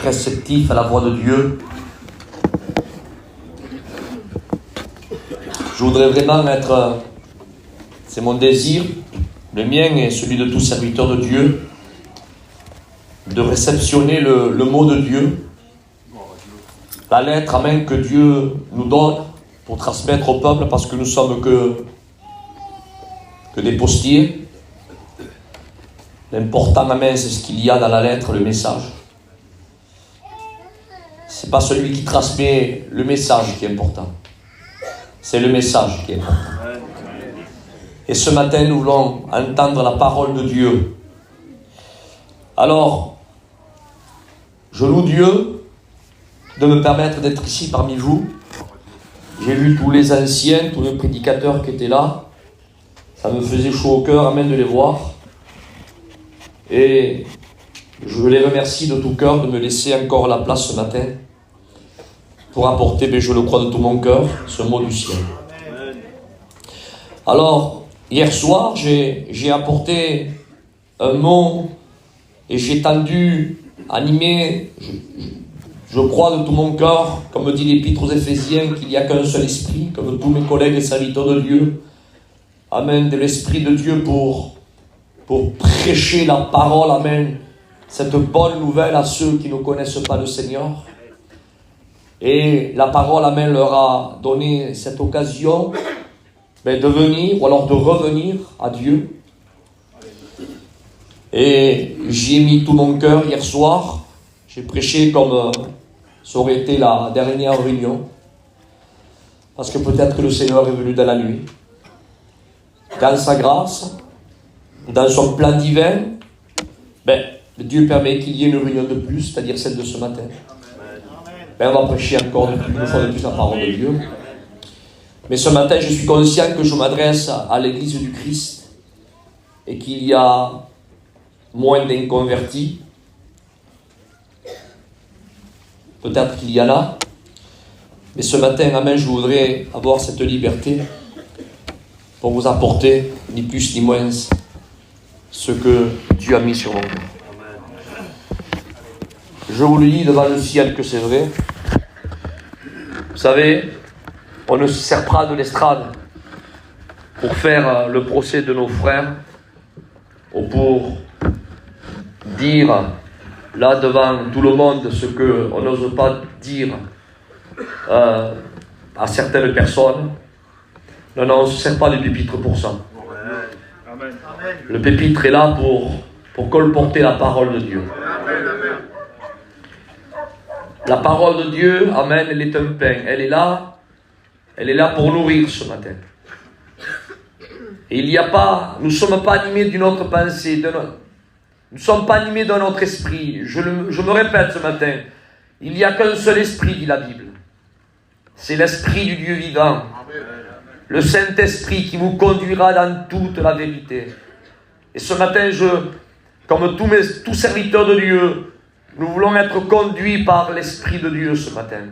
réceptif à la voix de Dieu. Je voudrais vraiment être, c'est mon désir, le mien et celui de tout serviteur de Dieu, de réceptionner le mot de Dieu, la lettre, amen, que Dieu nous donne pour transmettre au peuple, parce que nous sommes que des postiers. L'important, amen, c'est ce qu'il y a dans la lettre, le message. C'est pas celui qui transmet le message qui est important. C'est le message qui est important. Et ce matin, nous voulons entendre la parole de Dieu. Alors, je loue Dieu de me permettre d'être ici parmi vous. J'ai vu tous les anciens, tous les prédicateurs qui étaient là. Ça me faisait chaud au cœur, amen, de les voir. Et je les remercie de tout cœur de me laisser encore la place ce matin pour apporter, mais je le crois de tout mon cœur, ce mot du ciel. Alors, hier soir, j'ai apporté un mot et j'ai tendu, animé, je crois de tout mon cœur, comme dit l'Épître aux Éphésiens, qu'il n'y a qu'un seul esprit, comme tous mes collègues et serviteurs de Dieu. Amen, de l'Esprit de Dieu pour prêcher la parole, amen, cette bonne nouvelle à ceux qui ne connaissent pas le Seigneur. Et la parole, amen, leur a donné cette occasion de venir, ou alors de revenir à Dieu. Et j'y ai mis tout mon cœur hier soir. J'ai prêché comme ça aurait été la dernière réunion. Parce que peut-être que le Seigneur est venu dans la nuit. Dans sa grâce, dans son plan divin, Dieu permet qu'il y ait une réunion de plus, c'est-à-dire celle de ce matin. On va prêcher encore une fois de plus la parole de Dieu. Mais ce matin, je suis conscient que je m'adresse à l'Église du Christ et qu'il y a moins d'inconvertis. Peut-être qu'il y en a. Mais ce matin, amen, je voudrais avoir cette liberté pour vous apporter, ni plus ni moins, ce que Dieu a mis sur mon cœur. Je vous le dis devant le ciel que c'est vrai. Vous savez, on ne se sert pas de l'estrade pour faire le procès de nos frères ou pour dire là devant tout le monde ce qu'on n'ose pas dire à certaines personnes. Non, on ne se sert pas du pupitre pour ça. Le pupitre est là pour colporter la parole de Dieu. La parole de Dieu, amen, elle est un pain. Elle est là pour nourrir ce matin. Et nous ne sommes pas animés d'une autre pensée, nous ne sommes pas animés d'un autre esprit. Je me répète ce matin, il n'y a qu'un seul esprit, dit la Bible. C'est l'esprit du Dieu vivant. Le Saint-Esprit qui vous conduira dans toute la vérité. Et ce matin, comme tous serviteurs de Dieu, nous voulons être conduits par l'Esprit de Dieu ce matin.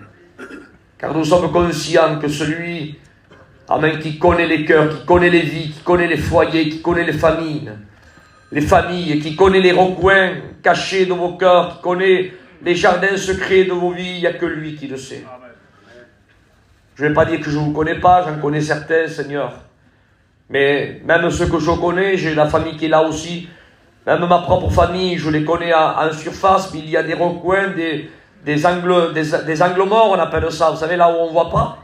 Car nous sommes conscients que celui, amen, qui connaît les cœurs, qui connaît les vies, qui connaît les foyers, qui connaît les familles, qui connaît les recoins cachés de vos cœurs, qui connaît les jardins secrets de vos vies, il n'y a que lui qui le sait. Je ne vais pas dire que je ne vous connais pas, j'en connais certains, Seigneur. Mais même ceux que je connais, j'ai la famille qui est là aussi. Même ma propre famille, je les connais en surface, mais il y a des recoins, des angles morts, on appelle ça. Vous savez, là où on ne voit pas.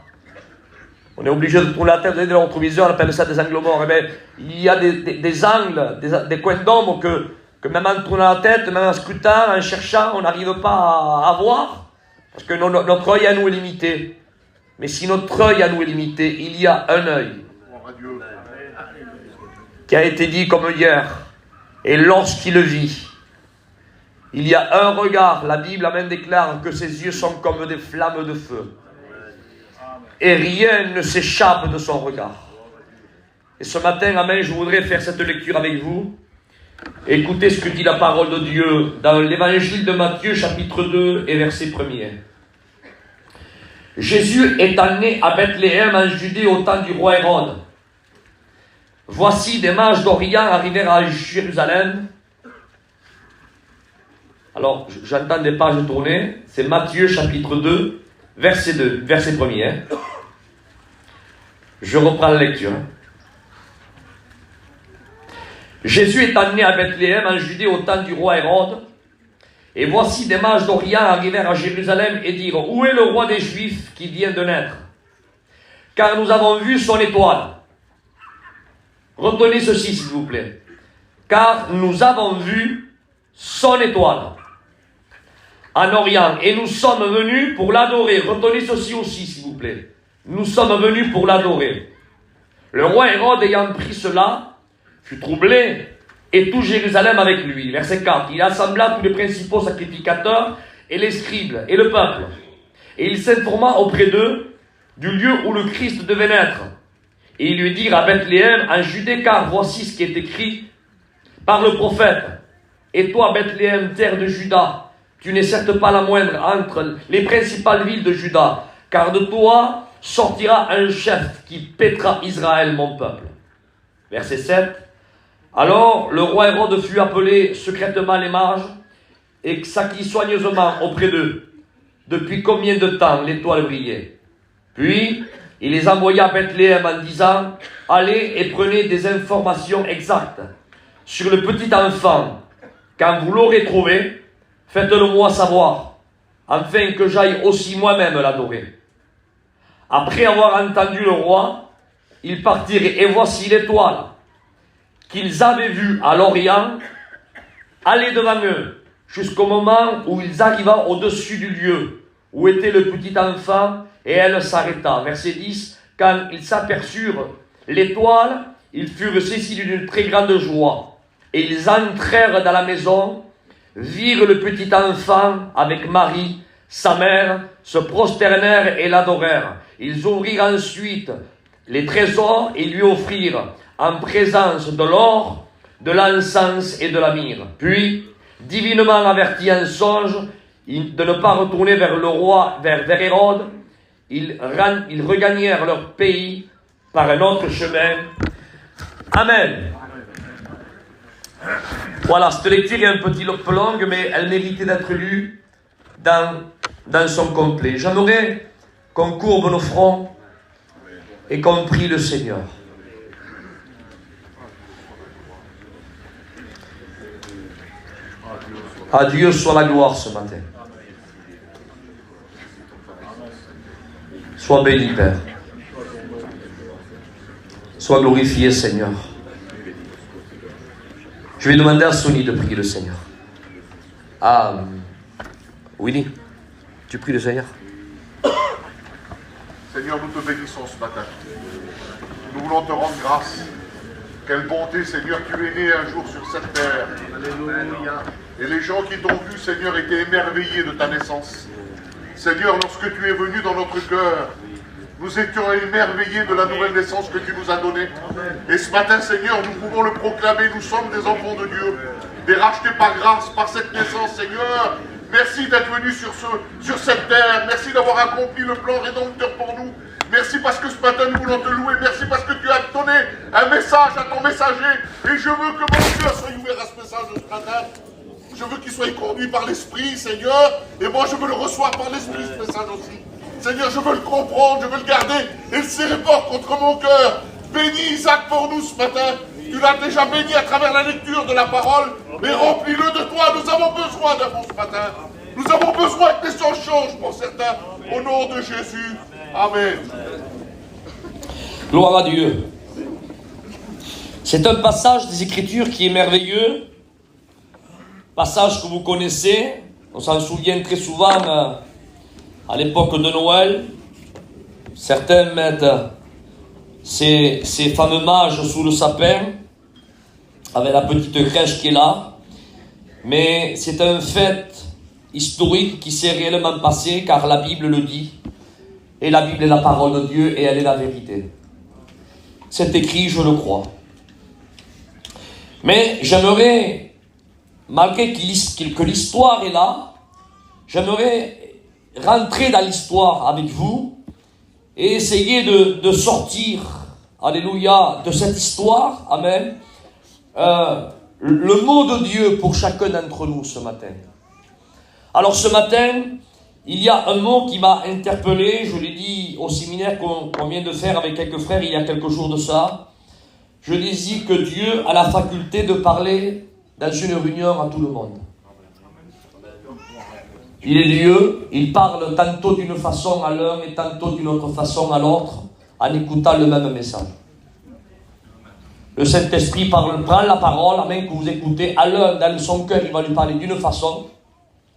On est obligé de tourner la tête, vous avez des rétroviseurs, on appelle ça des angles morts. Mais il y a des angles, des coins d'ombre que même en tournant la tête, même en scrutant, en cherchant, on n'arrive pas à voir. Parce que notre œil à nous est limité. Mais si notre œil à nous est limité, il y a un œil qui a été dit comme hier. Et lorsqu'il vit, il y a un regard. La Bible même déclare que ses yeux sont comme des flammes de feu. Et rien ne s'échappe de son regard. Et ce matin, amen, je voudrais faire cette lecture avec vous. Écoutez ce que dit la parole de Dieu dans l'évangile de Matthieu, chapitre 2 et verset 1er. Jésus étant né à Bethléem en Judée au temps du roi Hérode. Voici des mages d'Orient arrivèrent à Jérusalem Alors, j'entends des pages tourner. C'est Matthieu chapitre 2, verset 1er. Hein. Je reprends la lecture. Jésus est né à Bethléem, en Judée, au temps du roi Hérode. Et voici des mages d'Orient arrivèrent à Jérusalem et dirent: où est le roi des Juifs qui vient de naître? Car nous avons vu son étoile. Retenez ceci, s'il vous plaît. Car nous avons vu son étoile en Orient et nous sommes venus pour l'adorer. Retenez ceci aussi, s'il vous plaît. Nous sommes venus pour l'adorer. Le roi Hérode, ayant pris cela, fut troublé, et tout Jérusalem avec lui. Verset 4. Il assembla tous les principaux sacrificateurs et les scribes et le peuple. Et il s'informa auprès d'eux du lieu où le Christ devait naître. Et ils lui dirent: à Bethléem, en Judée, car voici ce qui est écrit par le prophète. Et toi, Bethléem, terre de Juda, tu n'es certes pas la moindre entre les principales villes de Juda, car de toi sortira un chef qui paîtra Israël, mon peuple. Verset 7. Alors le roi Hérode fut appelé secrètement les mages et s'acquit soigneusement auprès d'eux depuis combien de temps l'étoile brillait. Puis il les envoya à Bethléem en disant: allez et prenez des informations exactes sur le petit enfant. Quand vous l'aurez trouvé, faites-le moi savoir, afin que j'aille aussi moi-même l'adorer. Après avoir entendu le roi, ils partirent, et voici l'étoile qu'ils avaient vue à l'Orient aller devant eux, jusqu'au moment où ils arrivaient au-dessus du lieu où était le petit enfant, et elle s'arrêta. Verset 10. Quand ils s'aperçurent l'étoile, ils furent saisis d'une très grande joie, et ils entrèrent dans la maison, virent le petit enfant avec Marie, sa mère, se prosternèrent et l'adorèrent. Ils ouvrirent ensuite les trésors et lui offrirent en présence de l'or, de l'encens et de la myrrhe. Puis, divinement avertis en songe de ne pas retourner vers le roi, vers Hérode, ils regagnèrent leur pays par un autre chemin. Amen. Voilà, cette lecture est un petit peu longue, mais elle méritait d'être lue dans son complet. J'aimerais qu'on courbe nos fronts et qu'on prie le Seigneur. À Dieu soit la gloire ce matin. Sois béni, Père. Sois glorifié, Seigneur. Je vais demander à Sonny de prier le Seigneur. Ah, Willy, tu pries le Seigneur. Seigneur, nous te bénissons ce matin. Nous voulons te rendre grâce. Quelle bonté, Seigneur, tu es né un jour sur cette terre. Alléluia. Et les gens qui t'ont vu, Seigneur, étaient émerveillés de ta naissance. Seigneur, lorsque tu es venu dans notre cœur, nous étions émerveillés de la nouvelle naissance que tu nous as donnée. Et ce matin, Seigneur, nous pouvons le proclamer, nous sommes des enfants de Dieu, des rachetés par grâce, par cette naissance, Seigneur. Merci d'être venu sur cette terre. Merci d'avoir accompli le plan rédempteur pour nous. Merci parce que ce matin, nous voulons te louer. Merci parce que tu as donné un message à ton messager. Et je veux que mon cœur soit ouvert à ce message de ce matin. Je veux qu'il soit conduit par l'Esprit, Seigneur. Et moi, je veux le recevoir par l'Esprit, ce message aussi. Seigneur, je veux le comprendre, je veux le garder et le serrer fort contre mon cœur. Bénis Isaac pour nous ce matin. Tu l'as déjà béni à travers la lecture de la parole, mais remplis-le de toi. Nous avons besoin d'un bon ce matin. Nous avons besoin que les choses changent pour certains. Au nom de Jésus. Amen. Gloire à Dieu. C'est un passage des Écritures qui est merveilleux. Passage que vous connaissez. On s'en souvient très souvent à l'époque de Noël. Certains mettent ces fameux mages sous le sapin, avec la petite crèche qui est là. Mais c'est un fait historique qui s'est réellement passé, car la Bible le dit. Et la Bible est la parole de Dieu et elle est la vérité. C'est écrit, je le crois. Mais j'aimerais, malgré que l'histoire est là, j'aimerais rentrer dans l'histoire avec vous et essayer de sortir, alléluia, de cette histoire, amen, le mot de Dieu pour chacun d'entre nous ce matin. Alors ce matin, il y a un mot qui m'a interpellé, je l'ai dit au séminaire qu'on vient de faire avec quelques frères il y a quelques jours de ça. Je dis que Dieu a la faculté de parler dans une réunion à tout le monde. Il est Dieu, il parle tantôt d'une façon à l'un et tantôt d'une autre façon à l'autre, en écoutant le même message. Le Saint-Esprit prend la parole, amen, que vous écoutez, à l'un dans son cœur, il va lui parler d'une façon,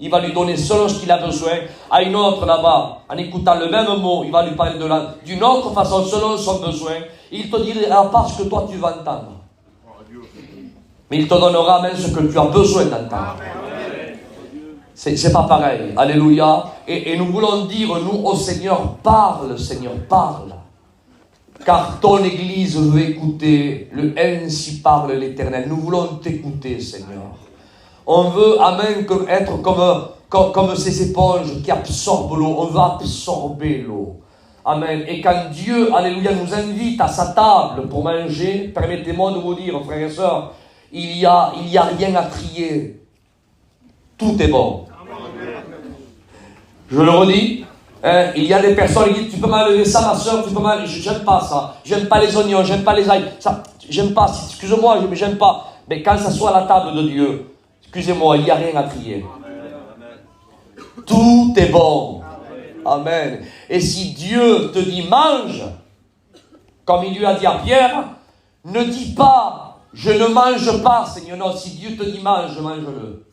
il va lui donner selon ce qu'il a besoin, à une autre là-bas, en écoutant le même mot, il va lui parler d'une autre façon, selon son besoin, il te dira pas ce que toi tu vas entendre. Mais il te donnera même ce que tu as besoin d'entendre. C'est pas pareil. Alléluia. Et nous voulons dire, nous, au Seigneur, parle, Seigneur, parle. Car ton Église veut écouter le ainsi parle l'Éternel. Nous voulons t'écouter, Seigneur. On veut, amen, être comme ces éponges qui absorbent l'eau. On veut absorber l'eau. Amen. Et quand Dieu, alléluia, nous invite à sa table pour manger, permettez-moi de vous dire, frères et sœurs, il y a rien à trier. Tout est bon. Je le redis, hein, il y a des personnes qui disent, tu peux m'enlever ça ma soeur, tu peux m'enlever, j'aime pas ça, j'aime pas les oignons, j'aime pas les ails, ça, j'aime pas, excusez-moi, mais j'aime pas. Mais quand ça soit à la table de Dieu, excusez-moi, il n'y a rien à trier. Tout est bon. Amen. Et si Dieu te dit mange, comme il lui a dit à Pierre, ne dis pas, je ne mange pas, Seigneur. Non, si Dieu te dit mange, mange-le.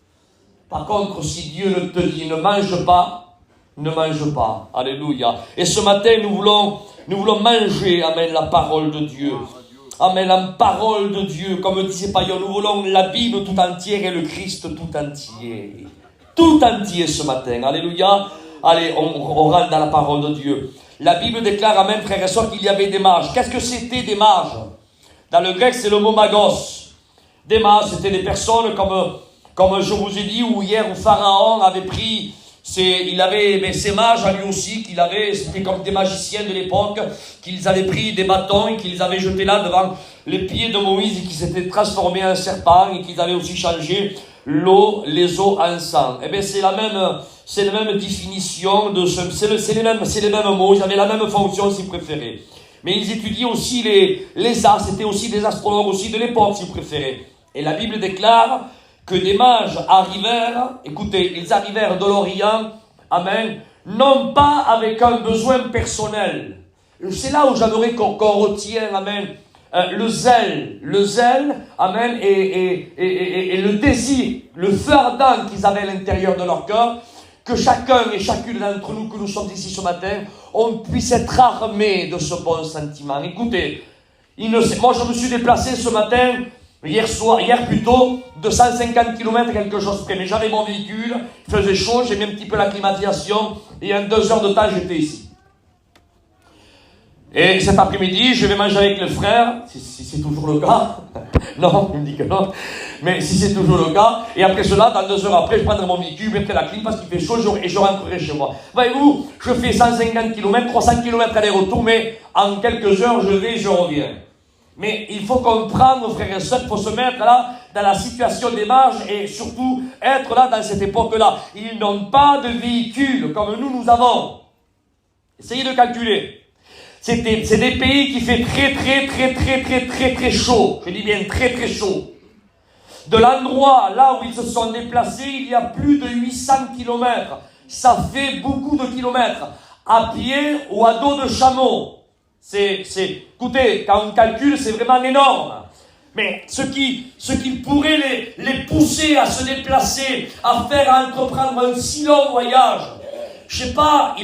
Par contre, si Dieu ne te dit ne mange pas, ne mange pas. Alléluia. Et ce matin, nous voulons manger, amen, la parole de Dieu. Amen, la parole de Dieu. Comme disait Paillon, nous voulons la Bible tout entière et le Christ tout entier. Tout entier ce matin. Alléluia. Allez, on rentre dans la parole de Dieu. La Bible déclare, amen, frères et sœurs, qu'il y avait des mages. Qu'est-ce que c'était des mages? Dans le grec, c'est le mot magos. Des mages, c'était des personnes comme je vous ai dit, où hier, où Pharaon avait pris, il avait ces mages à lui aussi, c'était comme des magiciens de l'époque, qu'ils avaient pris des bâtons et qu'ils avaient jetés là devant les pieds de Moïse et qui s'étaient transformés en serpent et qu'ils avaient aussi changé les eaux en sang. Eh bien, c'est la même définition, c'est les mêmes mots, ils avaient la même fonction si vous préférez. Mais ils étudiaient aussi les arts, c'était aussi des astrologues aussi de l'époque si vous préférez. Et la Bible déclare que des mages arrivèrent, écoutez, ils arrivèrent de l'Orient, amen, non pas avec un besoin personnel. C'est là où j'aimerais qu'on retienne, amen, le zèle, amen, et le désir, le feu ardent qu'ils avaient à l'intérieur de leur cœur, que chacun et chacune d'entre nous, que nous sommes ici ce matin, on puisse être armés de ce bon sentiment. Écoutez, moi je me suis déplacé ce matin, hier plutôt, de 150 km quelque chose près, mais j'avais mon véhicule, il faisait chaud, j'ai mis un petit peu la climatisation, et en 2 heures de temps j'étais ici. Et cet après-midi, je vais manger avec le frère, si c'est toujours le cas. Non, il me dit que non. Mais si c'est toujours le cas, et après cela, dans 2 heures après, je prendrai mon véhicule, je mettrai la clim parce qu'il fait chaud et je rentrerai chez moi. Voyez-vous, je fais 150 km, 300 km aller-retour, mais en quelques heures, je reviens. Mais il faut comprendre, frères et sœurs, il faut se mettre là, dans la situation des mages et surtout être là dans cette époque-là. Ils n'ont pas de véhicule comme nous avons. Essayez de calculer. C'est des pays qui fait très chaud. Je dis bien très chaud. De l'endroit là où ils se sont déplacés, il y a plus de 800 km. Ça fait beaucoup de kilomètres. À pied ou à dos de chameau. Écoutez, quand on calcule, c'est vraiment énorme. Mais ce qui pourrait les pousser à se déplacer, à entreprendre un si long voyage, je sais pas,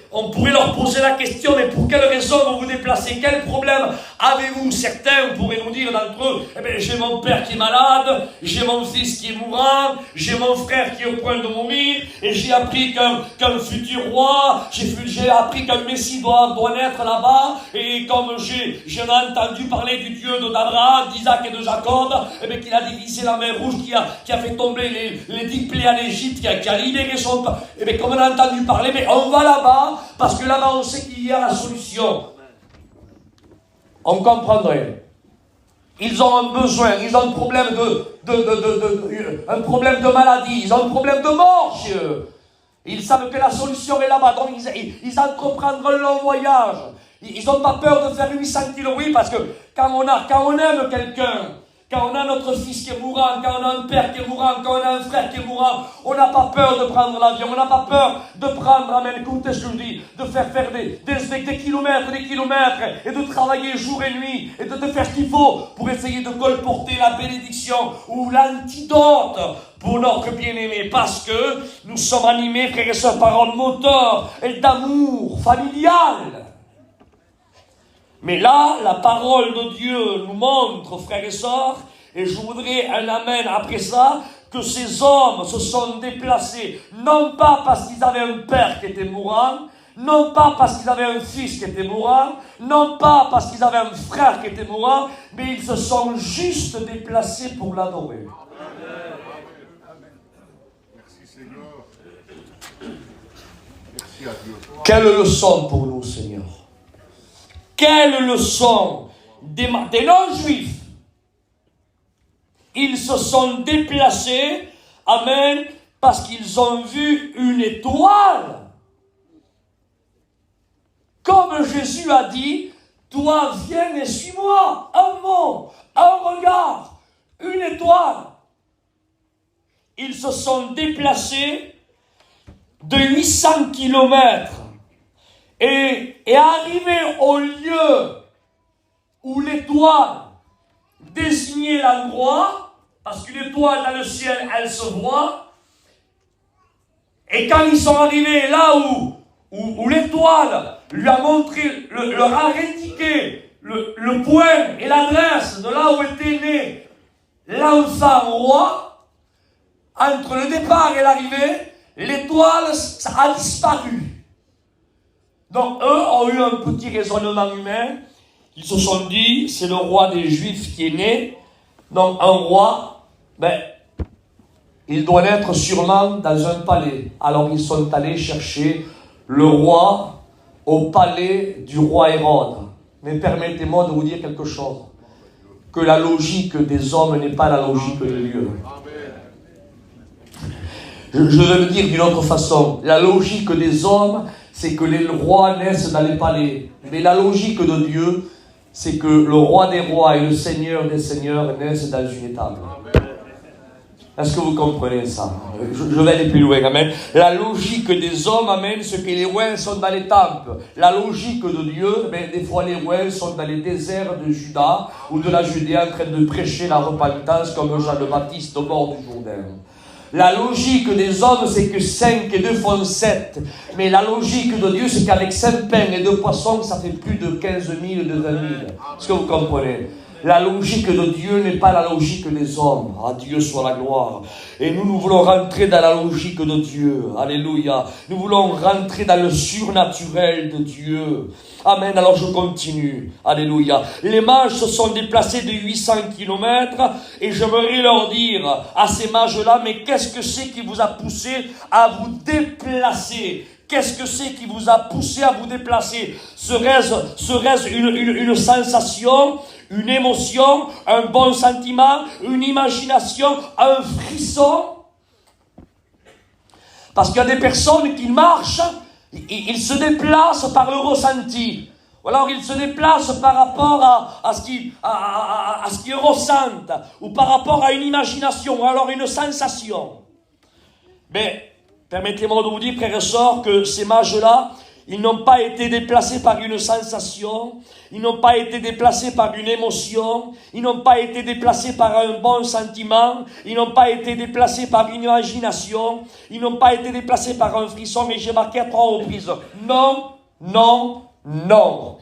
on pourrait leur poser la question, mais pour quelle raison vous vous déplacez? Quel problème avez-vous? Certains pourraient nous dire d'entre eux, eh bien, j'ai mon père qui est malade, j'ai mon fils qui est mourant, j'ai mon frère qui est au point de mourir, et j'ai appris qu'un futur roi, j'ai appris qu'un messie doit naître là-bas, et comme j'ai entendu parler du Dieu d'Abraham, d'Isaac et de Jacob, eh bien, qu'il a divisé la mer rouge, qui a fait tomber les 10 plaies en Égypte, qui a libéré son peuple, eh bien, comme on a entendu parler, mais on va là-bas, parce que là-bas on sait qu'il y a la solution. On comprendrait. Ils ont un besoin, ils ont un problème un problème de maladie, ils ont un problème de mort chez eux. Ils savent que la solution est là-bas, donc ils entreprendront un long voyage. Ils n'ont pas peur de faire 800 kilos, oui, parce que quand on aime quelqu'un, quand on a notre fils qui est mourant, quand on a un père qui est mourant, quand on a un frère qui est mourant, on n'a pas peur de prendre l'avion, on n'a pas peur de prendre, amen, écoutez ce que je dis, de faire des kilomètres et de travailler jour et nuit, et de faire ce qu'il faut pour essayer de colporter la bénédiction ou l'antidote pour notre bien-aimé, parce que nous sommes animés, frères et sœurs, par un moteur et d'amour familial. Mais là, la parole de Dieu nous montre, frères et sœurs, et je voudrais un amen après ça, que ces hommes se sont déplacés, non pas parce qu'ils avaient un père qui était mourant, non pas parce qu'ils avaient un fils qui était mourant, non pas parce qu'ils avaient un frère qui était mourant, mais ils se sont juste déplacés pour l'adorer. Merci Seigneur. Merci à Dieu. Quelle leçon pour nous, Seigneur. Quelle leçon des non-juifs. Ils se sont déplacés, amen, parce qu'ils ont vu une étoile. Comme Jésus a dit, toi viens et suis-moi. Un mot, un regard, une étoile. Ils se sont déplacés de 800 kilomètres. Et arrivé au lieu où l'étoile désignait l'endroit, parce qu'une étoile dans le ciel, elle se voit, et quand ils sont arrivés là où l'étoile lui a montré, leur a indiqué le point et l'adresse de là où était né l'enfant roi, entre le départ et l'arrivée, l'étoile a disparu. Donc eux ont eu un petit raisonnement humain. Ils se sont dit, c'est le roi des Juifs qui est né. Donc un roi, il doit être sûrement dans un palais. Alors ils sont allés chercher le roi au palais du roi Hérode. Mais permettez-moi de vous dire quelque chose. Que la logique des hommes n'est pas la logique de Dieu. Je vais le dire d'une autre façon. La logique des hommes, c'est que les rois naissent dans les palais. Mais la logique de Dieu, c'est que le roi des rois et le seigneur des seigneurs naissent dans une étable. Est-ce que vous comprenez ça? Je vais aller plus loin, amen. La logique des hommes, amen, c'est que les rois sont dans les temples. La logique de Dieu, des fois les rois sont dans les déserts de Juda ou de la Judée en train de prêcher la repentance comme Jean le Baptiste au bord du Jourdain. La logique des hommes, c'est que 5 et 2 font 7. Mais la logique de Dieu, c'est qu'avec 5 pains et 2 poissons, ça fait plus de 15 000, de 20 000. Est-ce que vous comprenez? La logique de Dieu n'est pas la logique des hommes. À Dieu soit la gloire. Et nous voulons rentrer dans la logique de Dieu. Alléluia. Nous voulons rentrer dans le surnaturel de Dieu. Amen. Alors je continue. Alléluia. Les mages se sont déplacés de 800 kilomètres et j'aimerais leur dire à ces mages-là, mais qu'est-ce que c'est qui vous a poussé à vous déplacer? Qu'est-ce que c'est qui vous a poussé à vous déplacer? Serait-ce une sensation, une émotion, un bon sentiment, une imagination, un frisson? Parce qu'il y a des personnes qui marchent, ils se déplacent par le ressenti. Ou alors ils se déplacent par rapport à ce qu'ils ressentent, ou par rapport à une imagination, ou alors une sensation. Mais permettez-moi de vous dire, frères et sœurs, que ces mages-là, ils n'ont pas été déplacés par une sensation, ils n'ont pas été déplacés par une émotion, ils n'ont pas été déplacés par un bon sentiment, ils n'ont pas été déplacés par une imagination, ils n'ont pas été déplacés par un frisson, mais j'ai marqué à 3 reprises. Non, non, non.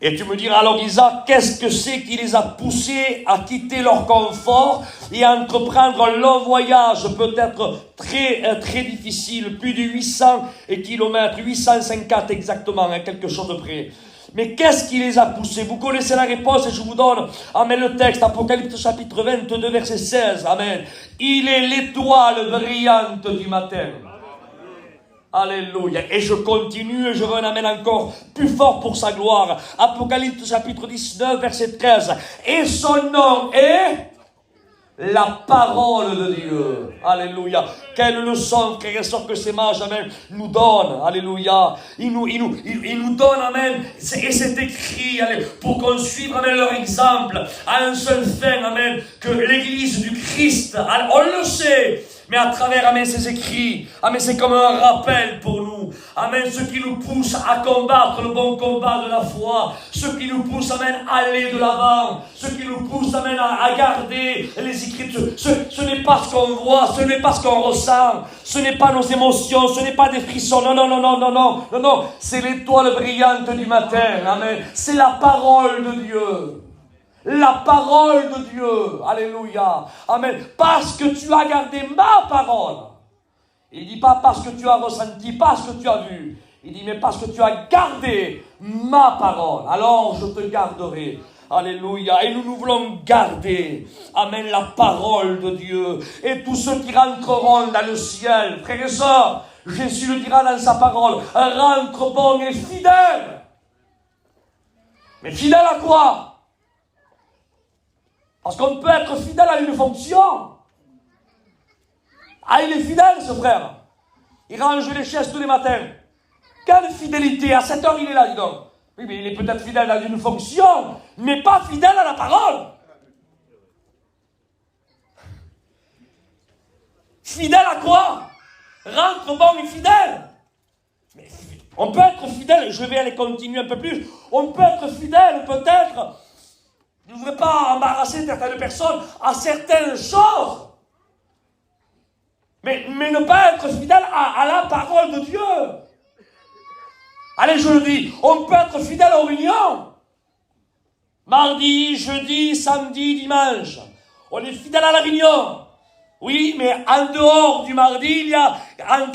Et tu me diras alors, Isaac, qu'est-ce que c'est qui les a poussés à quitter leur confort et à entreprendre un long voyage, peut-être très difficile, plus de 800 kilomètres, 854 exactement, à quelque chose de près. Mais qu'est-ce qui les a poussés? Vous connaissez la réponse et je vous donne, amen, le texte, Apocalypse chapitre 22, verset 16, amen. Il est l'étoile brillante du matin. Alléluia. Et je continue et je veux en amener encore plus fort pour sa gloire. Apocalypse chapitre 19, verset 13. Et son nom est La parole de Dieu. Alléluia. Quelle leçon, frères et sœurs, que ces mages, amen, nous donnent. Alléluia. Ils nous donnent, amen. Et c'est écrit, allez, pour qu'on suive, amen, leur exemple. À un seul fin, amen, que l'église du Christ, on le sait. Mais à travers, amen, ces écrits, amen, c'est comme un rappel pour nous. Amen, ce qui nous pousse à combattre le bon combat de la foi. Ce qui nous pousse, amen, à aller de l'avant. Ce qui nous pousse, amen, à garder les Écritures. Ce n'est pas ce qu'on voit, ce n'est pas ce qu'on ressent. Ce n'est pas nos émotions, ce n'est pas des frissons. Non. C'est l'étoile brillante du matin. Amen. C'est la parole de Dieu. La parole de Dieu. Alléluia. Amen. Parce que tu as gardé ma parole. Il dit pas parce que tu as ressenti, parce que tu as vu. Il dit mais parce que tu as gardé ma parole. Alors je te garderai. Alléluia. Et nous voulons garder, amen, la parole de Dieu. Et tous ceux qui rentreront dans le ciel, frères et sœurs, Jésus le dira dans sa parole, rentre bon et fidèle. Mais fidèle à quoi? Parce qu'on peut être fidèle à une fonction. Ah, il est fidèle, ce frère. Il range les chaises tous les matins. Quelle fidélité. À 7 heures, il est là, dis donc. Oui, mais il est peut-être fidèle dans une fonction, mais pas fidèle à la parole. Fidèle à quoi? Rentre bon et fidèle. Mais on peut être fidèle, je vais aller continuer un peu plus. On peut être fidèle, peut-être. Je ne voudrais pas embarrasser certaines personnes à certaines choses. Mais ne pas être fidèle à la parole de Dieu. Allez, je le dis, on peut être fidèle aux réunions. Mardi, jeudi, samedi, dimanche. On est fidèle à la réunion. Oui, mais en dehors du mardi, il y a,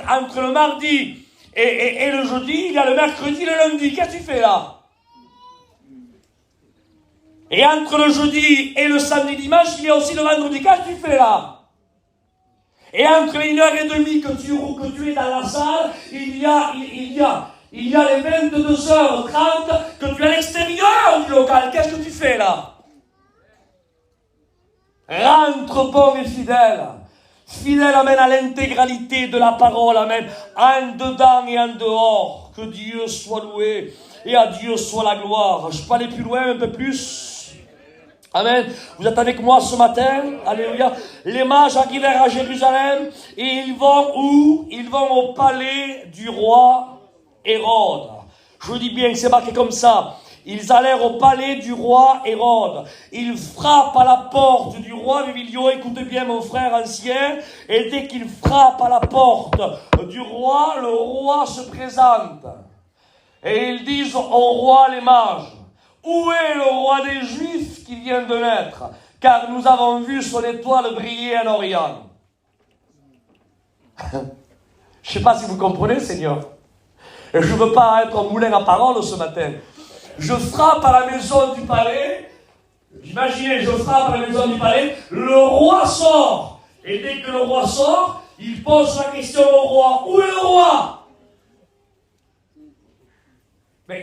entre le mardi et le jeudi, il y a le mercredi et le lundi. Qu'est-ce que tu fais là? Et entre le jeudi et le samedi, dimanche, il y a aussi le vendredi. Qu'est-ce que tu fais là? Et entre les 1h30 que tu es dans la salle, il y a les 22h30 que tu es à l'extérieur du local. Qu'est-ce que tu fais là? Rentre bon et fidèle. Fidèle, amen, à l'intégralité de la parole, amen. En dedans et en dehors. Que Dieu soit loué et à Dieu soit la gloire. Je peux aller plus loin, un peu plus. Amen. Vous êtes avec moi ce matin. Alléluia. Les mages arrivèrent à Jérusalem et ils vont où? Ils vont au palais du roi Hérode. Je vous dis bien, c'est marqué comme ça. Ils allèrent au palais du roi Hérode. Ils frappent à la porte du roi Vivilio. Écoute bien mon frère ancien. Et dès qu'ils frappent à la porte du roi, le roi se présente. Et ils disent au roi les mages, où est le roi des Juifs qui vient de naître? Car nous avons vu son étoile briller en Orient. Je ne sais pas si vous comprenez, Seigneur. Et je ne veux pas être un moulin à parole ce matin. Je frappe à la maison du palais. Imaginez, je frappe à la maison du palais. Le roi sort. Et dès que le roi sort, il pose la question au roi. Où est le roi? Mais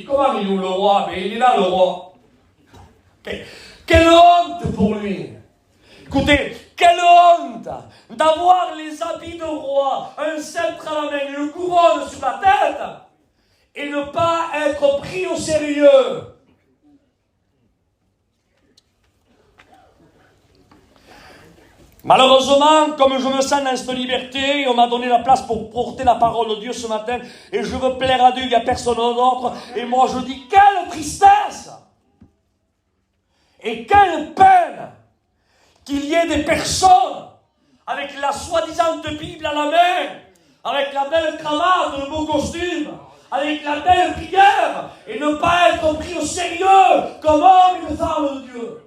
comment il est où le roi? Mais il est là, le roi. Quelle honte pour lui. Écoutez, quelle honte d'avoir les habits de roi, un sceptre à la main et une couronne sur la tête et ne pas être pris au sérieux. Malheureusement, comme je me sens dans cette liberté, on m'a donné la place pour porter la parole de Dieu ce matin, et je veux plaire à Dieu, il n'y a personne d'autre, et moi je dis, quelle tristesse et quelle peine qu'il y ait des personnes avec la soi-disant Bible à la main, avec la belle cravate, le beau costume, avec la belle prière, et ne pas être pris au sérieux comme homme et femme de Dieu.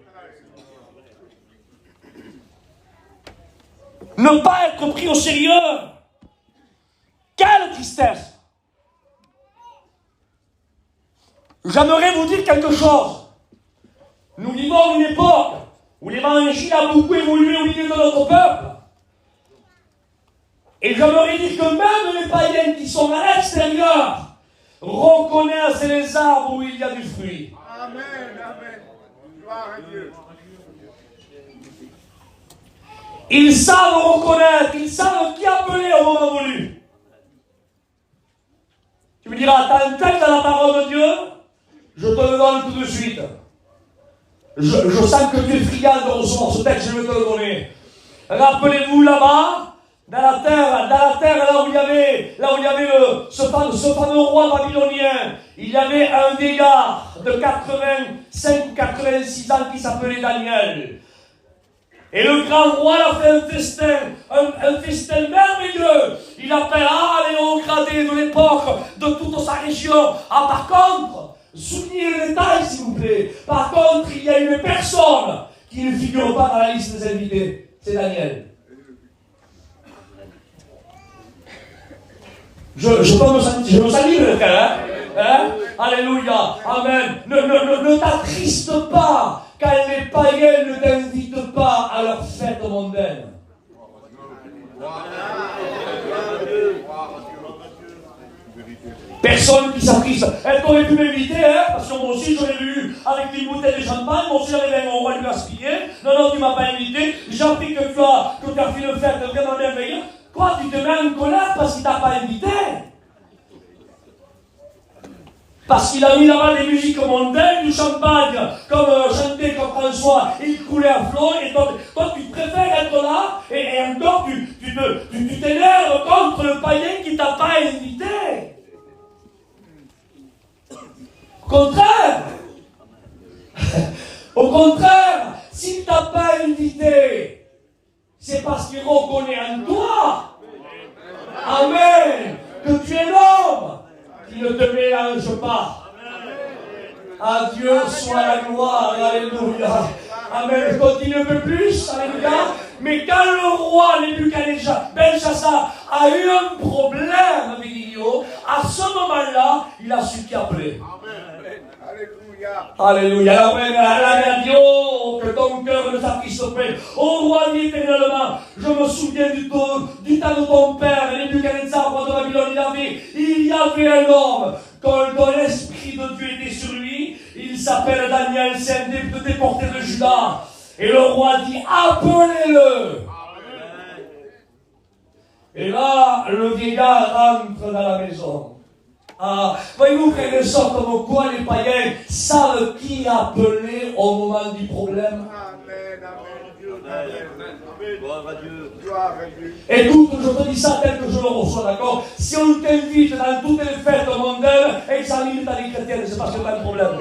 Ne pas être pris au sérieux. Quelle tristesse. J'aimerais vous dire quelque chose. Nous vivons une époque où l'évangile a beaucoup évolué au milieu de notre peuple. Et j'aimerais dire que même les païens qui sont à l'extérieur reconnaissent les arbres où il y a du fruit. Amen, amen. Gloire à Dieu. Ils savent reconnaître, ils savent qui appeler au moment voulu. Tu me diras, t'as un texte dans la parole de Dieu? Je te le donne tout de suite. Je sens que tu es friand de recevoir ce texte, je vais te le donner. Rappelez-vous là-bas, dans la terre, là où il y avait ce fameux roi babylonien, il y avait un vieillard de 85 ou 86 ans qui s'appelait Daniel. Et le grand roi a fait un festin merveilleux. Il appelle les hauts gradés de l'époque, de toute sa région. Ah, par contre, soulignez le détail s'il vous plaît. Par contre, il y a une personne qui ne figure pas dans la liste des invités. C'est Daniel. Je me sens libre, frère. Hein? Alléluia. Amen. Ne t'attriste pas quand les païens ne t'invitent pas à leur fête mondaine. Personne qui s'attriste. Elle t'aurait pu m'inviter, parce que moi aussi j'aurais vu avec une bouteille de champagne, moi aussi j'aurais même on va lui gaspiller. Non, tu m'as pas invité. J'ai appris que tu as fait une fête vraiment merveilleuse. Quoi, tu te mets en colère parce qu'il t'a pas invité? Parce qu'il a mis là-bas des musiques mondaines, du champagne, comme chantait comme François, il coulait à flot, et toi tu préfères être là, et encore tu t'énerves contre le païen qui t'a pas invité. Au contraire, s'il t'a pas invité, c'est parce qu'il reconnaît en toi, amen, que tu es l'homme qui ne te mélange pas. À Dieu soit la gloire, alléluia. Amen. Je continue un peu plus, alléluia. Mais quand le roi Nebuchadnezzar, Belshazzar, a eu un problème avec Ilio, à ce moment-là, il a su qui appeler. Alléluia. Amen. Alléluia. Oh, que ton cœur ne s'attriste pas. Oh roi dit éternellement, je me souviens du temps de ton père, Nebuchadnezzar, roi de Babylone, il y avait un homme, quand l'esprit de Dieu était sur lui, il s'appelle Daniel, c'est un des déportés de Juda. Et le roi dit, appelez-le. Et là, le vieillard rentre dans la maison. Ah, voyez-vous, frères et sœurs, comme quoi les païens savent qui appeler au moment du problème. Écoute, je te dis ça tel que je le reçois, d'accord? Si on t'invite dans toutes les fêtes mondaines, examine ta vie chrétienne, c'est parce que tu as un problème.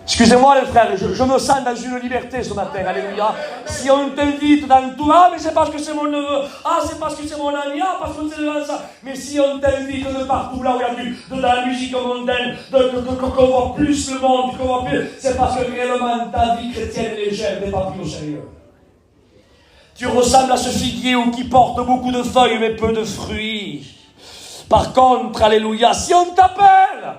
Excusez-moi les frères, je me sens dans une liberté ce matin, alléluia. Si on t'invite dans tout, mais c'est parce que c'est mon neveu, c'est parce que c'est mon ami, parce que c'est ça. Mais si on t'invite de partout là où il y a de la musique mondaine, qu'on voit plus le monde, qu'on voit plus, c'est parce que réellement ta vie chrétienne est légère, n'est pas prise au sérieux. Tu ressembles à ce figuier qui porte beaucoup de feuilles mais peu de fruits. Par contre, alléluia, si on t'appelle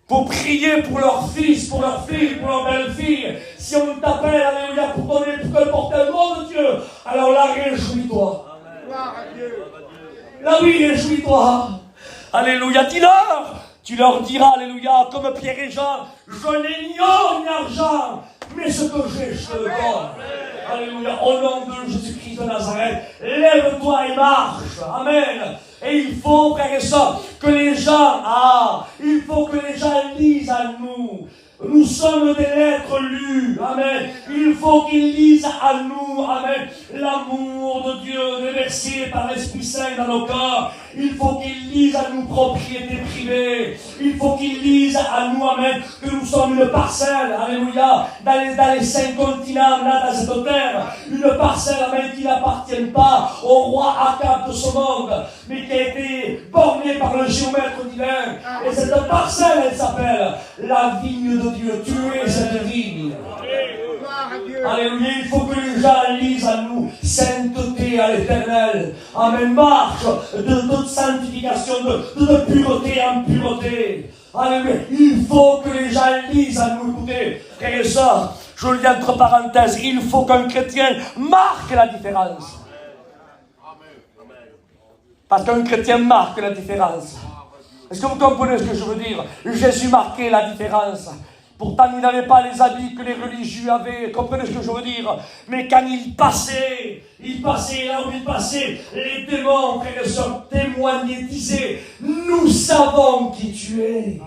pour prier pour leur fils, pour leur fille, pour leur belle-fille, si on t'appelle, alléluia, pour qu'elle porte un nom de Dieu, alors là, réjouis-toi. Là, oui, réjouis-toi. Alléluia, dis-leur. Tu leur diras, alléluia, comme Pierre et Jean, je n'ai ni or ni argent, mais ce que j'ai, je te le donne. Alléluia, au nom de Jésus-Christ de Nazareth, lève-toi et marche. Amen. Et il faut, frères et sœurs, que les gens, il faut que les gens lisent à nous. Nous sommes des lettres lues, amen. Il faut qu'ils lisent à nous, amen, l'amour de Dieu déversé par l'Esprit Saint dans nos cœurs. Il faut qu'ils lisent à nous propriété privée. Il faut qu'ils lisent à nous, amen, que nous sommes une parcelle, alléluia, dans les 5 continents, là, dans cette terre. Une parcelle, amen, qui n'appartient pas au roi Akab de ce monde, mais qui a été bornée par le géomètre divin. Et cette parcelle, elle s'appelle la vigne de Dieu. Tu es cette vigne. Alléluia, il faut que les gens lisent à nous sainteté à l'éternel. Amen, marche de sanctification, de pureté en pureté. Alléluia, il faut que les gens lisent à nous. Écoutez, frères et sœurs, je le dis entre parenthèses, il faut qu'un chrétien marque la différence. Parce qu'un chrétien marque la différence. Est-ce que vous comprenez ce que je veux dire? Jésus marquait la différence. Pourtant, il n'avait pas les habits que les religieux avaient. Comprenez ce que je veux dire? Mais quand il passait, là où il passait, les démons, frères et sœurs, témoignaient, disaient, nous savons qui tu es.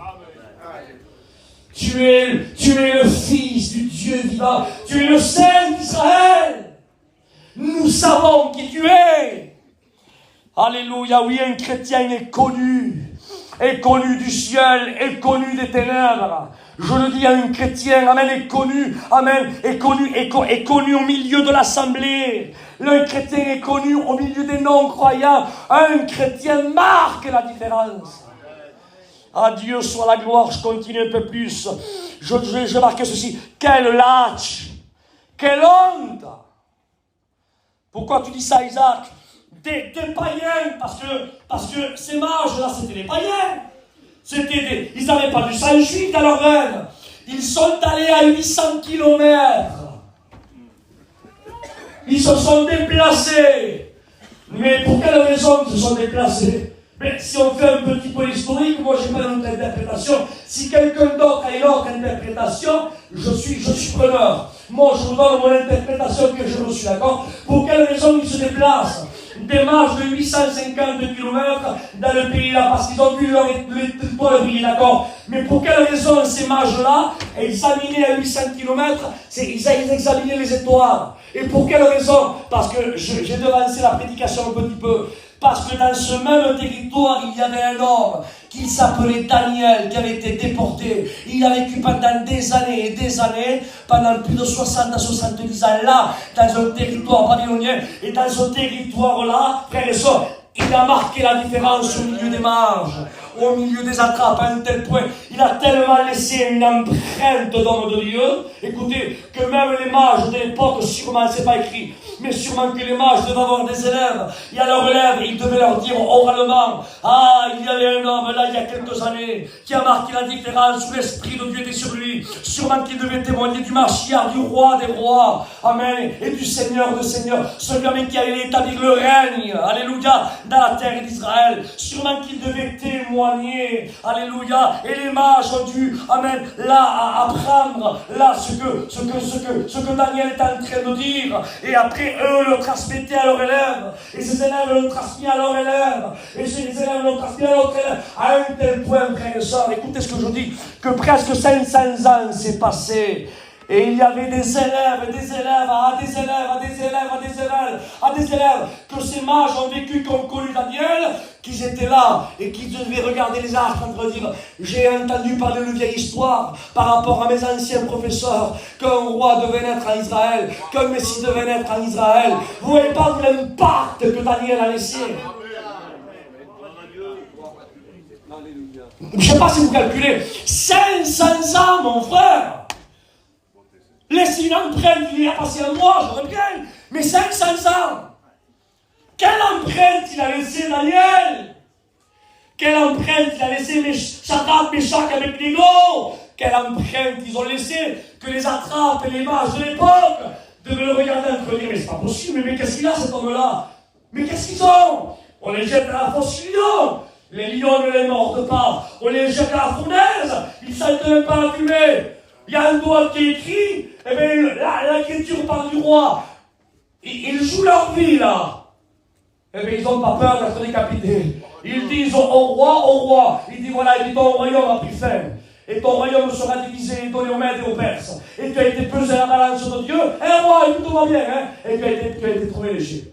Tu es le Fils du Dieu vivant. Tu es le Saint d'Israël. Nous savons qui tu es. Alléluia. Oui, un chrétien est connu du ciel, est connu des ténèbres. Je le dis à un chrétien, amen, est connu au milieu de l'assemblée. Un chrétien est connu au milieu des non-croyants. Un chrétien marque la différence. À Dieu soit la gloire, je continue un peu plus. Je marque ceci. Quel lâche! Quelle honte! Pourquoi tu dis ça, Isaac? Des païens, parce que ces mages-là, c'était des païens. Ils n'avaient pas du sang juif dans leurs veines. Ils sont allés à 800 kilomètres. Ils se sont déplacés. Mais pour quelle raison ils se sont déplacés? Mais si on fait un petit peu historique, moi j'ai pas une autre interprétation. Si quelqu'un d'autre a une autre interprétation, je suis preneur. Moi je vous donne mon interprétation que je me suis d'accord. Pour quelle raison ils se déplacent? Des marches de 850 km dans le pays là, parce qu'ils ont vu leur étoile briller, d'accord? Mais pour quelle raison ces mages-là examinaient à 800 km, ils examinaient les étoiles? Et pour quelle raison? Parce que j'ai devancé la prédication un petit peu. Parce que dans ce même territoire, il y avait un homme qui s'appelait Daniel, qui avait été déporté. Il a vécu pendant des années et des années, pendant plus de 60 à 70 ans là, dans un territoire babylonien. Et dans ce territoire-là, frères et sœurs, il a marqué la différence au milieu des mages, au milieu des attrapes, à un tel point. Il a tellement laissé une empreinte d'homme de Dieu, écoutez, que même les mages de l'époque, sûrement, c'est pas écrit, mais sûrement que les mages devaient avoir des élèves. Et à leurs élèves, ils devaient leur dire oralement, il y avait un homme là, il y a quelques années, qui a marqué la différence, où l'Esprit de Dieu était sur lui. Sûrement qu'il devait témoigner du Mashiach, du roi des rois, amen, et du Seigneur des seigneurs, celui qui allait établir le règne, alléluia, dans la terre d'Israël. Sûrement qu'il devait témoigner, alléluia, et les mages ont dû, amen, là, apprendre, là, ce que Daniel est en train de dire, et après, eux le transmettaient à leurs élèves, et ces élèves le transmettaient à leurs élèves, et ces élèves le transmettaient à leurs élèves, à un tel point, frères et sœurs, écoutez ce que je dis, que presque 500 ans s'est passé. Et il y avait des élèves, que ces mages ont vécu, qui ont connu Daniel, qu'ils étaient là et qui devaient regarder les astres en train de dire, j'ai entendu parler de vieille histoire par rapport à mes anciens professeurs, qu'un roi devait naître en Israël, qu'un messie devait naître en Israël. Vous ne voyez pas l'impact que Daniel a laissé? Je ne sais pas si vous calculez, 500 ans, mon frère! Laissez une empreinte, il y a passé un mois, j'aurais bien, mais 500 ans. Quelle empreinte il a laissé Daniel? Quelle empreinte il a laissé Shadrach, Meshach avec les gros? Quelle empreinte ils ont laissé que les attrapes et les mages de l'époque devaient le regarder entre eux dire, mais c'est pas possible, mais qu'est-ce qu'il a cet homme-là? Mais qu'est-ce qu'ils ont? On les jette à la fosse lion. Les lions ne les mordent pas. On les jette à la fournaise. Ils ne sentent même pas la fumée. Il y a un doigt qui écrit, et bien l'écriture parle du roi. Ils jouent leur vie là. Et bien ils n'ont pas peur d'être décapités. Ils disent au roi. Il dit voilà, il dit ton royaume a pris fin. Et ton royaume sera divisé et donné aux Mèdes et aux Perses. Et tu as été pesé à la balance de Dieu. Et roi, tout va bien, hein. Et tu as été trouvé léger.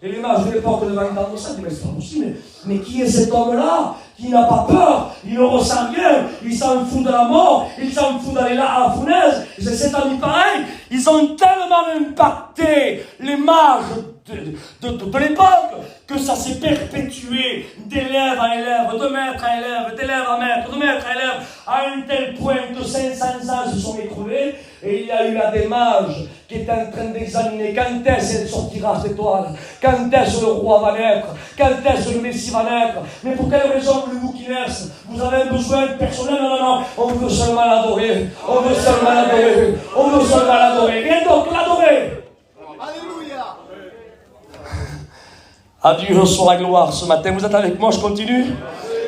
Et les mages de l'époque devaient entendre ça, mais c'est pas possible. Mais qui est cet homme-là qui n'a pas peur, il ne ressent rien, il s'en fout de la mort, il s'en fout d'aller là à la fournaise. C'est cet ami pareil, ils ont tellement impacté les mages de l'époque que ça s'est perpétué d'élève à élève, de maître à élève, d'élève à maître, de maître à élève, à un tel point que 500 ans se sont écoulés. Et il y a eu là des mages qui étaient en train d'examiner quand est-ce qu'elle sortira cette étoile, quand est-ce que le roi va naître, quand est-ce que le Messie va naître. Mais pour quelle raison voulez-vous qu'il naisse? Vous avez un besoin personnel? Non, on veut seulement l'adorer, on veut seulement l'adorer, on veut seulement l'adorer. Viens donc l'adorer. Alléluia. À Dieu soit la gloire ce matin. Vous êtes avec moi, je continue.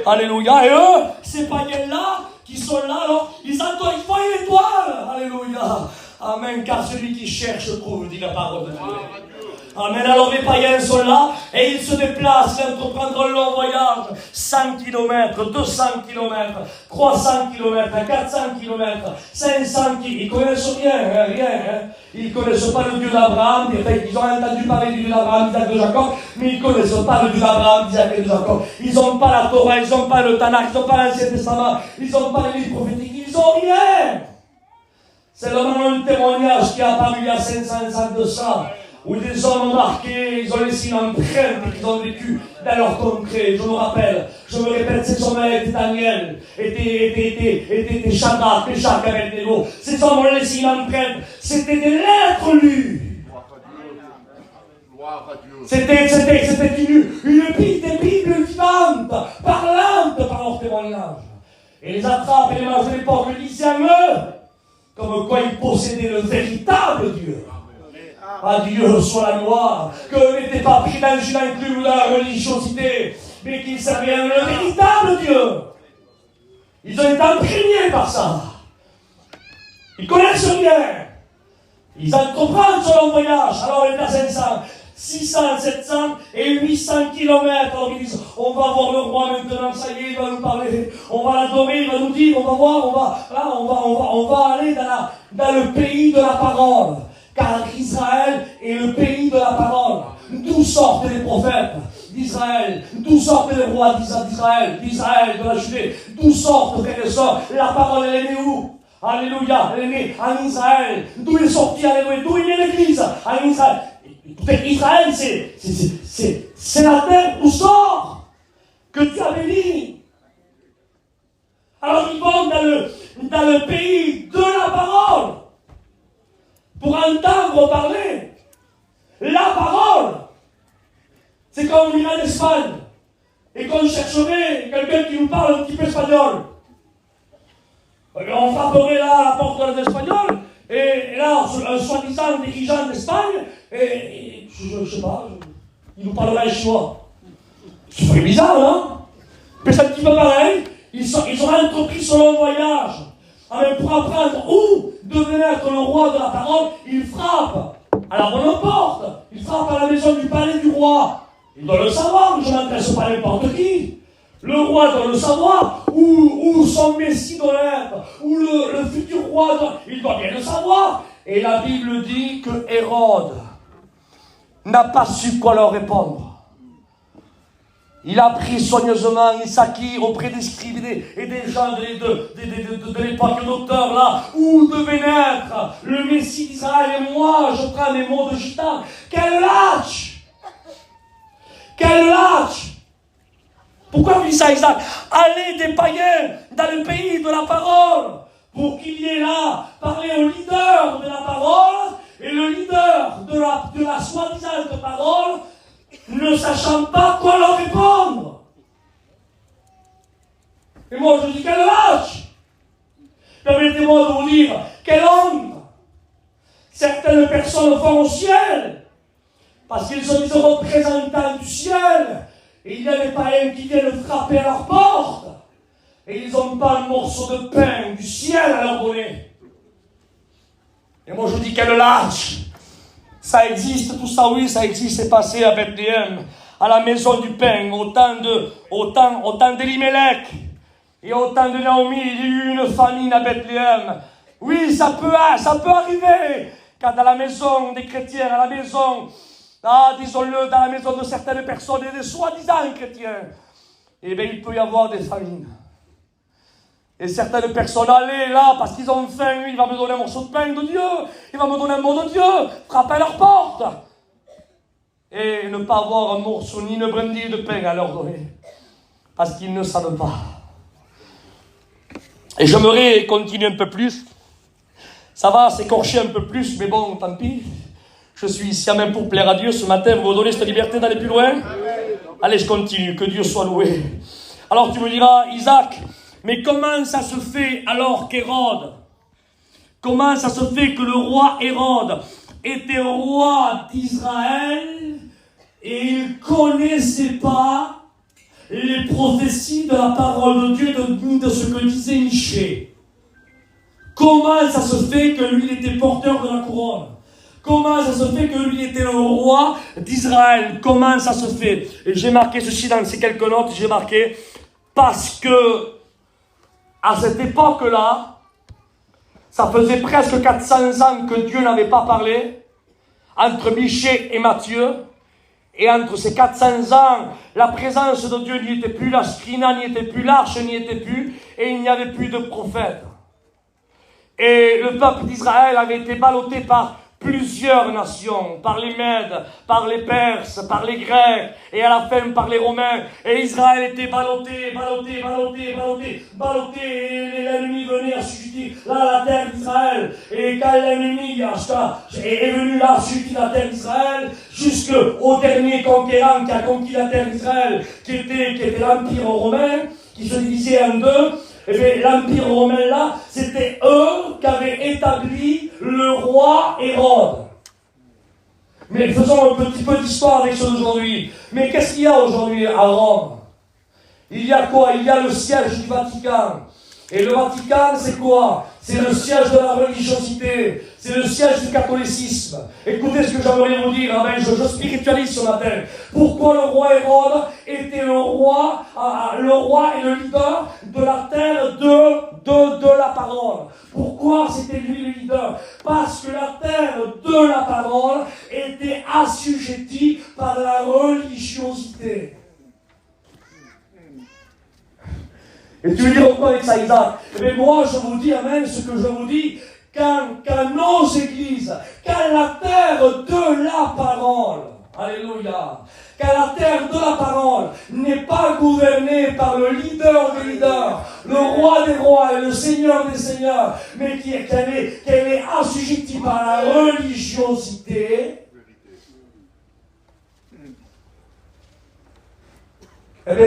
Alléluia. Et eux, ces païens-là, qui sont là, alors ils entendent, ils voient une étoile. Alléluia. Amen, car celui qui cherche trouve, dit la parole de Dieu. Amen, alors les païens sont là et ils se déplacent, ils entreprendront un long voyage, 100 km, 200 km, 300 km, 400 km, 500 km, ils connaissent rien. Ils ne connaissent pas le Dieu d'Abraham, ils ont entendu parler du Dieu d'Abraham, d'Isaac, de Jacob, mais ils ne connaissent pas le Dieu d'Abraham, d'Isaac et de Jacob. Ils n'ont pas la Torah, ils n'ont pas le Tanakh, ils n'ont pas l'Ancien Testament, ils n'ont pas les livres prophétiques, ils n'ont rien. C'est seulement un témoignage qui est apparu il y a 500 ans de ça, où des hommes ont marqué, ils ont laissé une empreinte qu'ils ont vécu dans leur contrée. Je me rappelle, je me répète, ces hommes-là étaient Daniel, étaient Shadrach, Meshach, Abednego. Ces hommes ont laissé une empreinte. C'était des lettres lues. C'était une Bible vivante, parlante par leur témoignage. Et les attrapes et les mages de l'époque le disaient à eux, comme quoi ils possédaient le véritable Dieu. À Dieu soit la gloire, que n'était pas pris dans une enclume ou dans la religiosité, mais qu'ils servaient le véritable Dieu. Ils ont été imprégnés par ça. Ils connaissent rien. Ils entreprennent sur leur voyage. Alors on est à 500, 600, 700 et 800 kilomètres. Alors ils disent, on va voir le roi maintenant, ça y est, il va nous parler. On va l'adorer, il va nous dire, on va voir, on va aller dans le pays de la parole. Car Israël est le pays de la parole. D'où sortent les prophètes d'Israël? D'où sortent les rois d'Israël, de la Judée? D'où sortent, frères et sœurs? La parole, elle est née où? Alléluia, elle est née en Israël. D'où est sortie, alléluia? D'où est née l'Église? En Israël. Écoutez, Israël, c'est la terre d'où sort que Dieu a béni. Alors ils vont dans le pays de la parole. Pour entendre parler. La parole. C'est comme on irait en Espagne et qu'on chercherait quelqu'un qui nous parle un petit peu espagnol. On frapperait là à la porte des Espagnols et là, un soi-disant dirigeant d'Espagne, et je sais pas, il nous parlerait en chinois. C'est très bizarre, non? Mais c'est un petit peu pareil. Ils ont entrepris sur leur voyage. Alors pour apprendre où devait être le roi de la parole, il frappe à la bonne porte. Il frappe à la maison du palais du roi. Il doit le savoir, je n'intéresse pas n'importe qui. Le roi doit le savoir, où son messie doit être, où le futur roi il doit bien le savoir. Et la Bible dit que Hérode n'a pas su quoi leur répondre. Il a pris soigneusement, il s'acquit auprès des scribes et des gens de l'époque docteur là, où devait naître le Messie d'Israël. Et moi, je prends mes mots de gitan. Quel lâche! Quel lâche! Pourquoi vous dites ça, Isaac? Allez des païens dans le pays de la parole, pour qu'il y ait là, parler au leader de la parole, et le leader de la soi-disant parole, ne sachant pas quoi leur répondre. Et moi je dis, quel lâche! Permettez-moi de vous dire, quelle honte! Certaines personnes vont au ciel, parce qu'ils sont des représentants du ciel, et il y a des païens qui viennent frapper à leur porte, et ils n'ont pas un morceau de pain du ciel à leur donner. Et moi je dis, quel lâche! Ça existe, tout ça, oui, ça existe, c'est passé à Bethléem, à la maison du pain, au temps d'Elimelech et au temps de Naomi, il y a eu une famine à Bethléem. Oui, ça peut arriver, car dans la maison des chrétiens, à la maison, disons-le, dans la maison de certaines personnes et des soi-disant chrétiens, eh bien, il peut y avoir des famines. Et certaines personnes, allez là, parce qu'ils ont faim, il va me donner un morceau de pain de Dieu, il va me donner un mot de Dieu, frapper à leur porte. Et ne pas avoir un morceau ni une brindille de pain à leur donner, parce qu'ils ne savent pas. Et j'aimerais continuer un peu plus. Ça va s'écorcher un peu plus, mais bon, tant pis. Je suis ici à main pour plaire à Dieu ce matin, vous me donnez cette liberté d'aller plus loin? Allez, je continue, que Dieu soit loué. Alors tu me diras, Isaac, mais comment ça se fait alors qu'Hérode, comment ça se fait que le roi Hérode était roi d'Israël et il ne connaissait pas les prophéties de la parole de Dieu, de ce que disait Michée. Comment ça se fait que lui, il était porteur de la couronne? Comment ça se fait que lui était le roi d'Israël? Comment ça se fait? Et j'ai marqué ceci dans ces quelques notes, j'ai marqué, parce que, à cette époque-là, ça faisait presque 400 ans que Dieu n'avait pas parlé, entre Michée et Matthieu, et entre ces 400 ans, la présence de Dieu n'y était plus, la Shrina n'y était plus, l'arche n'y était plus, et il n'y avait plus de prophètes. Et le peuple d'Israël avait été ballotté par plusieurs nations, par les Mèdes, par les Perses, par les Grecs, et à la fin par les Romains. Et Israël était ballotté, et l'ennemi venait assujettir la terre d'Israël. Et quand l'ennemi est venu là assujettir la terre d'Israël, jusqu'au dernier conquérant qui a conquis la terre d'Israël, qui était l'Empire romain, qui se divisait en deux. Eh bien, l'Empire romain là, c'était eux qui avaient établi le roi Hérode. Mais faisons un petit peu d'histoire avec ceux d'aujourd'hui. Mais qu'est-ce qu'il y a aujourd'hui à Rome? Il y a quoi? Il y a le siège du Vatican. Et le Vatican, c'est quoi? C'est le siège de la religiosité. C'est le siège du catholicisme. Écoutez ce que j'aimerais vous dire. Amen. Je spiritualise ce matin. Pourquoi le roi Hérode était le roi et le leader de la terre de la parole? Pourquoi c'était lui le leader? Parce que la terre de la parole était assujettie par la religiosité. Et tu veux dire quoi avec ça, Isaac? Mais moi, je vous dis, amen, ce que je vous dis, quand nos églises, quand la terre de la parole, alléluia, quand la terre de la parole n'est pas gouvernée par le leader des leaders, le roi des rois et le seigneur des seigneurs, mais qu'elle est assujettie par la religiosité, eh bien,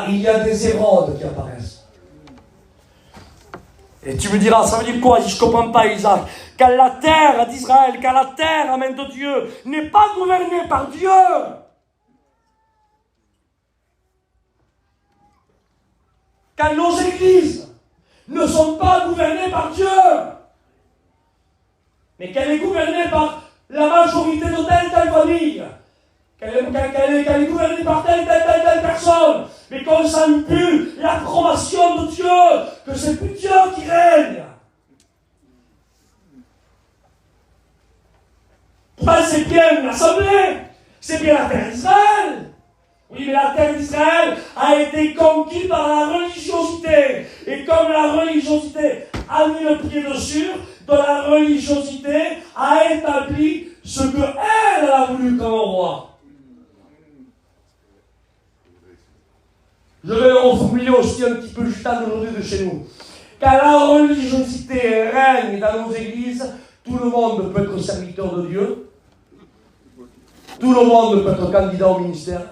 il y a des Hérodes qui apparaissent. Et tu me diras, ça veut dire quoi? Je ne comprends pas, Isaac. Quand la terre d'Israël, quand la terre, amen, de Dieu, n'est pas gouvernée par Dieu, quand nos églises ne sont pas gouvernées par Dieu, mais qu'elle est gouvernée par la majorité de telle famille, qu'elle est gouvernée par telle personne, mais qu'on ne sent plus l'approbation de Dieu, que c'est plus Dieu qui règne. Ben, c'est bien l'assemblée, c'est bien la terre d'Israël. Oui, mais la terre d'Israël a été conquise par la religiosité. Et comme la religiosité a mis le pied dessus, de la religiosité a établi ce qu'elle a voulu comme roi. Je vais le reformuler aussi un petit peu juste aujourd'hui de chez nous. Quand la religiosité règne dans nos églises, tout le monde peut être serviteur de Dieu. Tout le monde peut être candidat au ministère.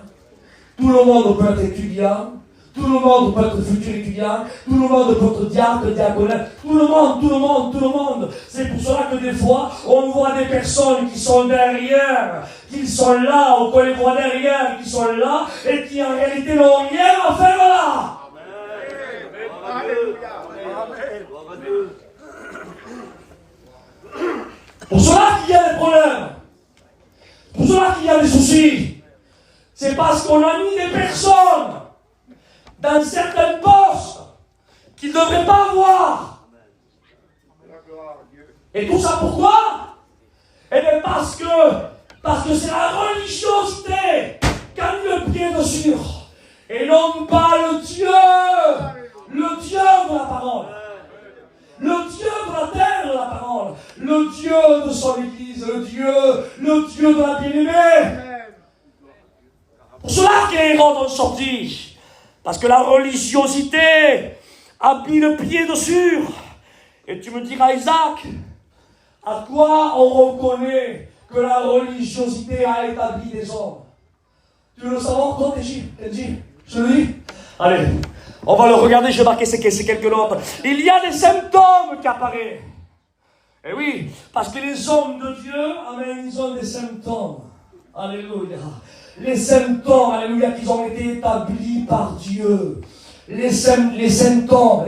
Tout le monde peut être étudiant. Tout le monde peut être futur étudiant. Tout le monde peut être diacre, diaconesse. Tout le monde. C'est pour cela que des fois, on voit des personnes qui sont derrière, qui sont là, on les voit derrière, qui sont là, et qui en réalité n'ont rien à faire là. Pour cela qu'il y a des problèmes. Pour cela qu'il y a des soucis. C'est parce qu'on a mis des personnes dans certains postes qu'ils ne devraient pas avoir. Et tout ça pourquoi? Eh bien parce que c'est la religiosité qui a mis le pied dessus. Et non pas le Dieu de la parole. Le Dieu de la terre de la parole. Le Dieu de son église. Le Dieu de la bien-aimée. Pour cela que les Hérodes ont sorti. Parce que la religiosité a mis le pied dessus. Et tu me diras, Isaac, à quoi on reconnaît que la religiosité a établi des hommes? Tu veux le savoir, toi, Kenji? Je le dis? Allez, on va le regarder, je vais marquer ces quelques notes. Il y a des symptômes qui apparaissent. Et oui, parce que les hommes de Dieu, amen, ils ont des symptômes. Alléluia. Les symptômes, alléluia, qui ont été établis par Dieu. Les symptômes,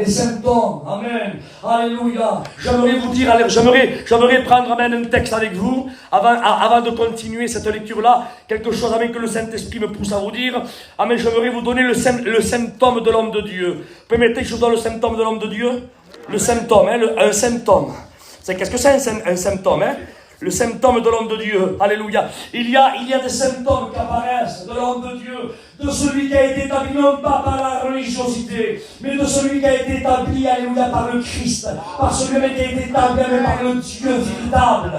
amen, alléluia. J'aimerais vous dire, j'aimerais prendre, amen, un texte avec vous, avant de continuer cette lecture-là, quelque chose, amen, que le Saint-Esprit me pousse à vous dire, amen, j'aimerais vous donner le symptôme de l'homme de Dieu. Vous permettez que je vous donne le symptôme de l'homme de Dieu? Le symptôme, hein, un symptôme. Qu'est-ce que c'est un symptôme, hein? Le symptôme de l'homme de Dieu, alléluia. Il y a des symptômes qui apparaissent de l'homme de Dieu, de celui qui a été établi non pas par la religiosité, mais de celui qui a été établi, alléluia, par le Christ, par celui qui a été établi par le Dieu véritable.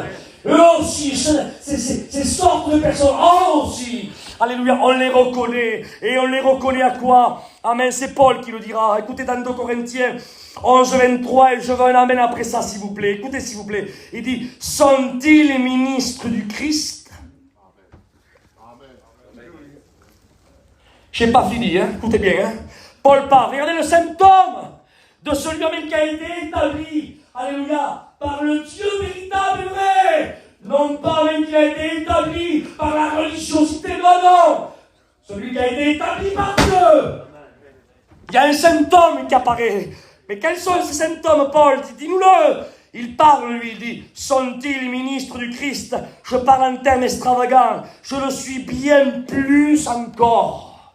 Eux aussi, ces sortes de personnes, eux aussi, alléluia, on les reconnaît. Et on les reconnaît à quoi? Amen, c'est Paul qui le dira. Écoutez dans 2 Corinthiens 11, 23, et je veux un amen après ça, s'il vous plaît. Écoutez, s'il vous plaît. Il dit, sont-ils les ministres du Christ? Je n'ai pas fini, hein. Écoutez bien, hein. Paul parle. Regardez le symptôme de celui qui a été établi, alléluia, par le Dieu véritable et vrai. Non pas même qui a été établi par la religiosité, non. Celui qui a été établi par Dieu. Il y a un symptôme qui apparaît. Mais quels sont ces symptômes, Paul? Dis-nous-le. Il parle, lui, il dit, sont-ils les ministres du Christ? Je parle en termes extravagants. Je le suis bien plus encore.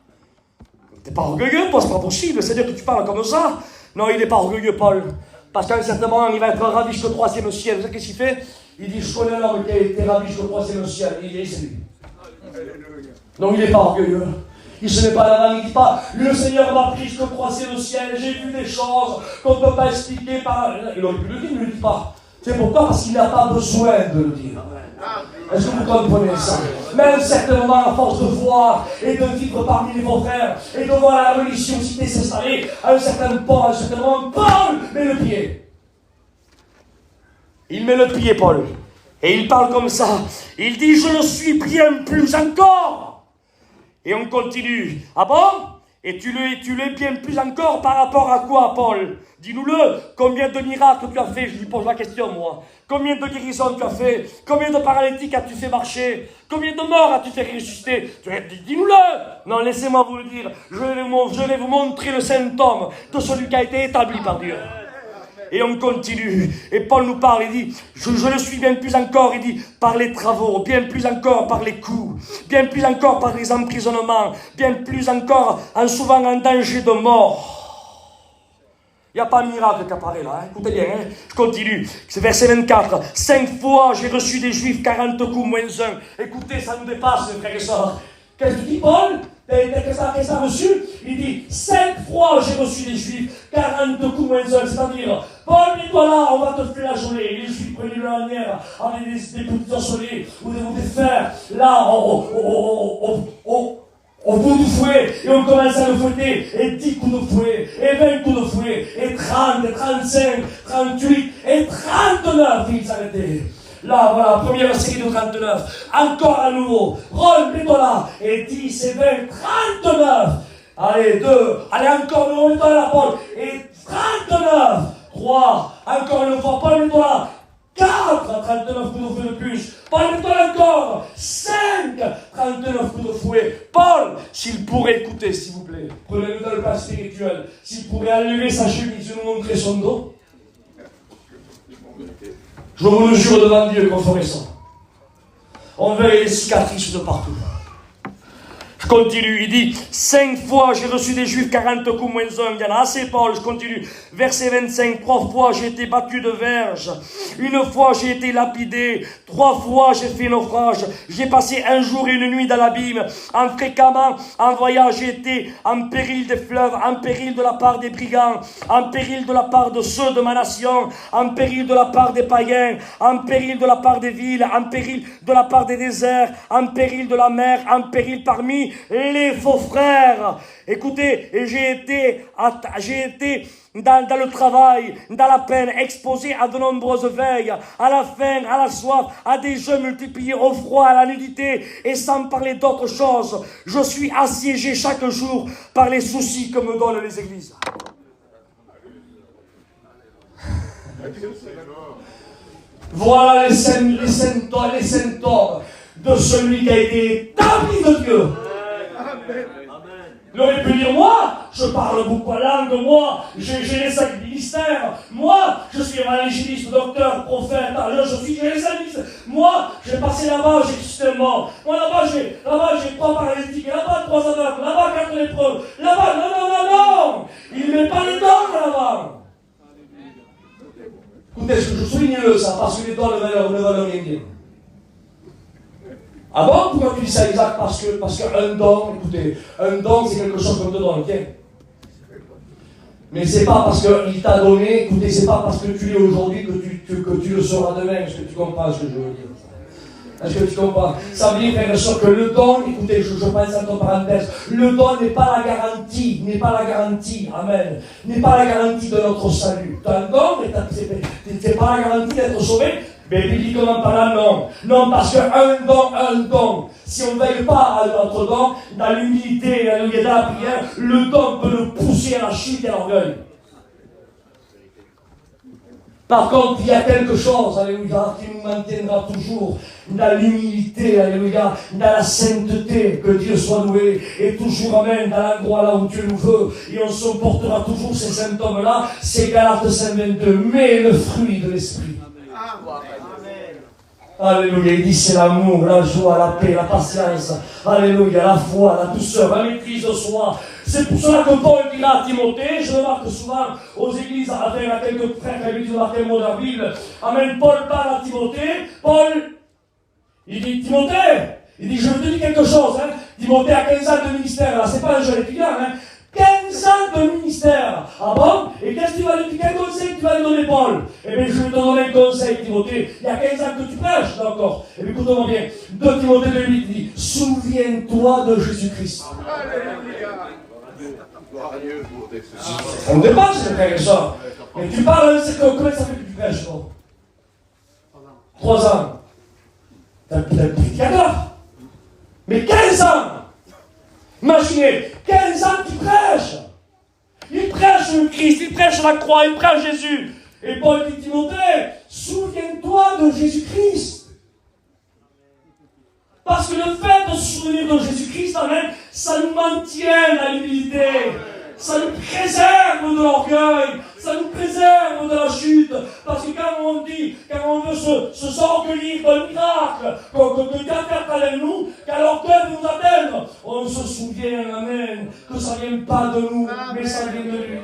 T'es pas orgueilleux, toi, c'est pas possible. C'est-à-dire que tu parles comme ça? Non, il n'est pas orgueilleux, Paul. Parce qu'à un certain moment, il va être ravi jusqu'au 3e ciel. Vous savez qu'est-ce qu'il fait? Il dit, je connais l'homme qui a été ravi jusqu'au 3e ciel. Il dit, c'est lui. Non, il n'est pas orgueilleux. Il se met pas là-bas, il ne dit pas, le Seigneur m'a pris jusqu'au 3e ciel, j'ai vu des choses qu'on ne peut pas expliquer par... Il aurait pu le dire, il ne le dit pas. C'est pourquoi? Parce qu'il n'a pas besoin de le dire. Est-ce que vous comprenez ça? Mais à un certain moment, à force de voir et de vivre parmi les vos frères et de voir la religiosité s'installer, à un certain moment, Paul met le pied. Il met le pied, Paul. Et il parle comme ça. Il dit, je le suis bien plus encore. Et on continue. Ah bon? Et tu l'es bien plus encore par rapport à quoi, Paul? Dis-nous-le. Combien de miracles tu as fait? Je lui pose la question, moi. Combien de guérisons tu as fait? Combien de paralytiques as-tu fait marcher? Combien de morts as-tu fait ressusciter? Dis-nous-le. Non, laissez-moi vous le dire. Je vais vous montrer le symptôme de celui qui a été établi par Dieu. Et on continue. Et Paul nous parle, il dit, je le suis bien plus encore, il dit, par les travaux, bien plus encore par les coups, bien plus encore par les emprisonnements, bien plus encore en souvent en danger de mort. Il n'y a pas de miracle qui apparaît là, hein. Écoutez bien, hein. Je continue. C'est verset 24. 5 fois j'ai reçu des Juifs 40 coups moins 1. Écoutez, ça nous dépasse, mes frères et sœurs. Qu'est-ce que tu dis, Paul? Qu'est-ce que ça a reçu? Il dit, 5 fois j'ai reçu des Juifs, 40 coups moins 1. C'est-à-dire, Paul, mets-toi là, on va te flageoler. Les Juifs prenaient de la lanière avec des petits osselets ou des fers, là, au bout du fouet, et on commence à le fouetter, et 10 coups de fouet, et 20 coups de fouet, et 30, et 35, 38, et 39, il s'arrêtait. Là, voilà, première série de 39. Encore à nouveau. Roll, mets-toi là. Et 10 et 20, 39. Allez, 2. Allez, encore une fois, mets-toi là, Paul. Et 39. 3. Encore une fois, Paul, mets-toi là. 4. 39 coups de fouet de plus. Paul, mets-toi là encore. 5. 39 coups de fouet. Paul, s'il pourrait écouter, s'il vous plaît. Prenez-le dans le plan spirituel. S'il pourrait enlever sa chemise et nous montrer son dos. Je vous le jure devant Dieu qu'on ferait ça. On verrait les cicatrices de partout. Je continue, il dit, 5 fois j'ai reçu des Juifs, 40 coups moins 1. Il y en a assez, Paul, je continue. Verset 25, 3 fois j'ai été battu de verge. 1 fois j'ai été lapidé. 3 fois j'ai fait naufrage. J'ai passé 1 jour et 1 nuit dans l'abîme. Fréquemment, en voyage, j'ai été en péril des fleuves, en péril de la part des brigands, en péril de la part de ceux de ma nation, en péril de la part des païens, en péril de la part des villes, en péril de la part des déserts, en péril de la mer, en péril parmi les faux frères. Écoutez, j'ai été dans le travail, dans la peine, exposé à de nombreuses veilles, à la faim, à la soif, à des jeûnes multipliés, au froid, à la nudité, et sans parler d'autre chose. Je suis assiégé chaque jour par les soucis que me donnent les églises. Voilà les symptômes de celui qui a été établi de Dieu. Il aurait pu dire, moi, je parle beaucoup la langue, moi, j'ai les 5 ministères, moi, je suis évangéliste, docteur, prophète, j'ai les 5 ministères, moi, j'ai passé là-bas, j'ai justement, moi là-bas, j'ai 3 paralytiques, là-bas 3 aveugles, là-bas 4 lépreux, là-bas, non, il ne met pas les dons là-bas. Écoutez, je souligne ça, parce que les dons ne valent rien dire. Ah bon? Pourquoi tu dis ça, Isaac? Parce qu'un don, écoutez, un don c'est quelque chose qu'on te donne, tiens. Mais c'est pas parce qu'il t'a donné, écoutez, c'est pas parce que tu l'es aujourd'hui que tu le seras demain. Est-ce que tu comprends ce que je veux dire? Est-ce que tu comprends? Ça veut dire, frère et soeur, que le don, écoutez, je pense entre parenthèses, le don n'est pas la garantie, amen, n'est pas la garantie de notre salut. Tu as un don, mais c'est pas la garantie d'être sauvé. Mais bibliquement parlant, non. Non, parce qu'un don, si on ne veille pas à notre don, dans l'humilité, dans la prière, le don peut nous pousser à la chute et à l'orgueil. Par contre, il y a quelque chose, alléluia, qui nous maintiendra toujours dans l'humilité, alléluia, dans la sainteté, que Dieu soit loué, et toujours, amen, dans l'endroit là où Dieu nous veut, et on supportera toujours ces symptômes-là, c'est Galates 5:22, mais le fruit de l'esprit. Alléluia, il dit c'est l'amour, la joie, la paix, la patience, alléluia, la foi, la douceur, la maîtrise de soi. C'est pour cela que Paul dira à Timothée, je le marque souvent aux églises, avec quelques frères qui habitent marqué le mot de la Bible. Amen, Paul parle à Timothée, il dit Timothée, il dit je te dis quelque chose, hein. Timothée a 15 ans de ministère, là, c'est pas un jeune étudiant, hein. 15 ans de ministère. Ah bon? Et qu'est-ce que tu vas lui dire? Quel conseil tu vas lui donner, Paul? Eh bien, je vais te donner un conseil, Timothée. Il y a 15 ans que tu prêches, d'accord? Eh bien, écoute-moi bien. 2 Timothée 2:8 dit, souviens-toi de Jésus-Christ. On dépasse, les frères et sœurs. Mais tu parles, combien ça fait que tu prêches, toi? 3 ans. T'as un prédicateur. Mais 15 ans! Imaginez, 15 ans qu'il prêche. Il prêche le Christ, il prêche la croix, il prêche Jésus. Et Paul dit Timothée, souviens-toi de Jésus-Christ. Parce que le fait de se souvenir de Jésus-Christ, amen, ça nous maintient dans l'humilité. Ça nous préserve de l'orgueil, ça nous préserve de la chute. Parce que quand on veut se s'orgueillir d'un miracle, que Dieu a fait avec nous, quand l'orgueil nous atteint, on se souvient, amen, que ça ne vient pas de nous, mais ça vient de lui.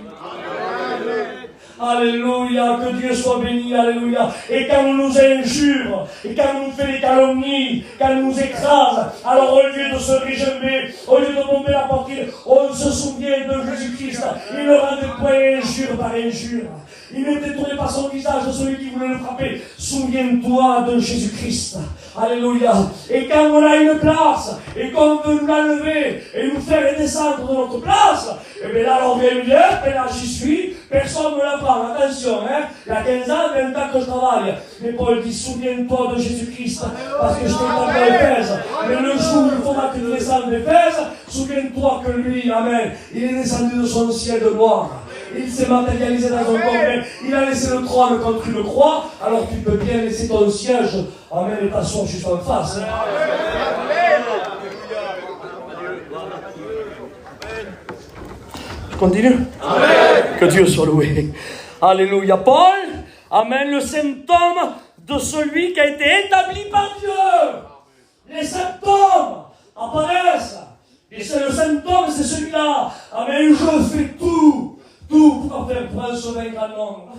Alléluia, que Dieu soit béni, alléluia. Et quand on nous injure, et quand on nous fait des calomnies, quand on nous écrase, alors au lieu de se réjouir, au lieu de bomber la poitrine, on se souvient de Jésus-Christ. Il ne rendait point injure par injure. Il n'était tourné par son visage de celui qui voulait le frapper. Souviens-toi de Jésus-Christ. Alléluia. Et quand on a une place, et qu'on veut nous l'enlever, et nous faire descendre de notre place, et bien là, on vient lui dire, et là, j'y suis, personne ne me la prend. Attention, hein. Il y a 15 ans, 20 ans que je travaille. Mais Paul dit, souviens-toi de Jésus-Christ, parce que je t'ai envoyé à Éphèse. Mais le jour où il faudra que tu descendes d'Éphèse, souviens-toi que lui, amen, il est descendu de son ciel de gloire. Il s'est matérialisé dans un corps, il a laissé le trône quand tu le crois, alors tu peux bien laisser ton siège, amen, et t'asseoir juste en face. Je continue? Amen. Que Dieu soit loué. Alléluia. Paul, amen, le symptôme de celui qui a été établi par Dieu. Les symptômes apparaissent. Et c'est le symptôme, c'est celui-là. Amen, je fais tout pour un sauver un grand nombre.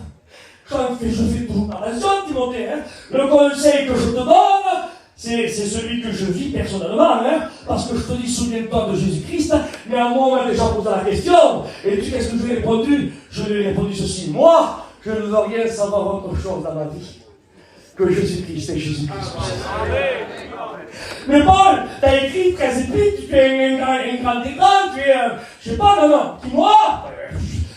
Je fais tout. Attention, Timothée, hein. Le conseil que je te donne, c'est celui que je vis personnellement, hein, parce que je te dis, souviens-toi de Jésus-Christ, mais à moi, on m'a déjà posé la question, et tu qu'est-ce que je lui ai répondu? Je lui ai répondu ceci, moi, je ne veux rien savoir autre chose dans ma vie que Jésus-Christ et Jésus-Christ. Mais Paul, tu as écrit 13 épîtres, tu es un grand des grands, tu es, je sais pas, non, dis-moi,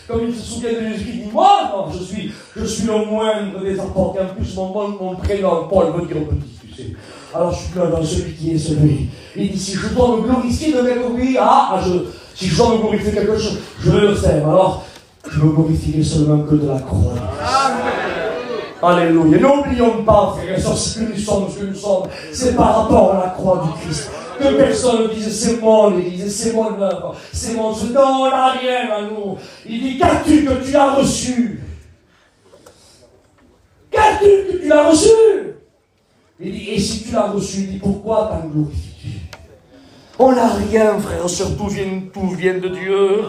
comme il se souvient de Jésus-Christ, dis-moi, non, je suis le moindre des apôtres, et en plus mon prénom, Paul, veut dire petit, tu sais. Alors je suis là dans celui qui est celui. Il dit, si je dois me glorifier de quelque chose, si je dois me glorifier quelque chose, je vais le faire. Alors, je me glorifierai seulement que de la croix. Alléluia. N'oublions pas, frères et sœurs, ce que nous sommes, c'est par rapport à la croix du Christ. Que personne ne dise c'est mon Église, c'est mon œuvre, c'est mon Dieu. Non, on n'a rien à nous. Il dit, qu'as-tu que tu as reçu? Qu'as-tu que tu as reçu? Il dit, et si tu l'as reçu, il dit, pourquoi t'en glorifies-tu? On n'a rien, frère, surtout tout vient de Dieu.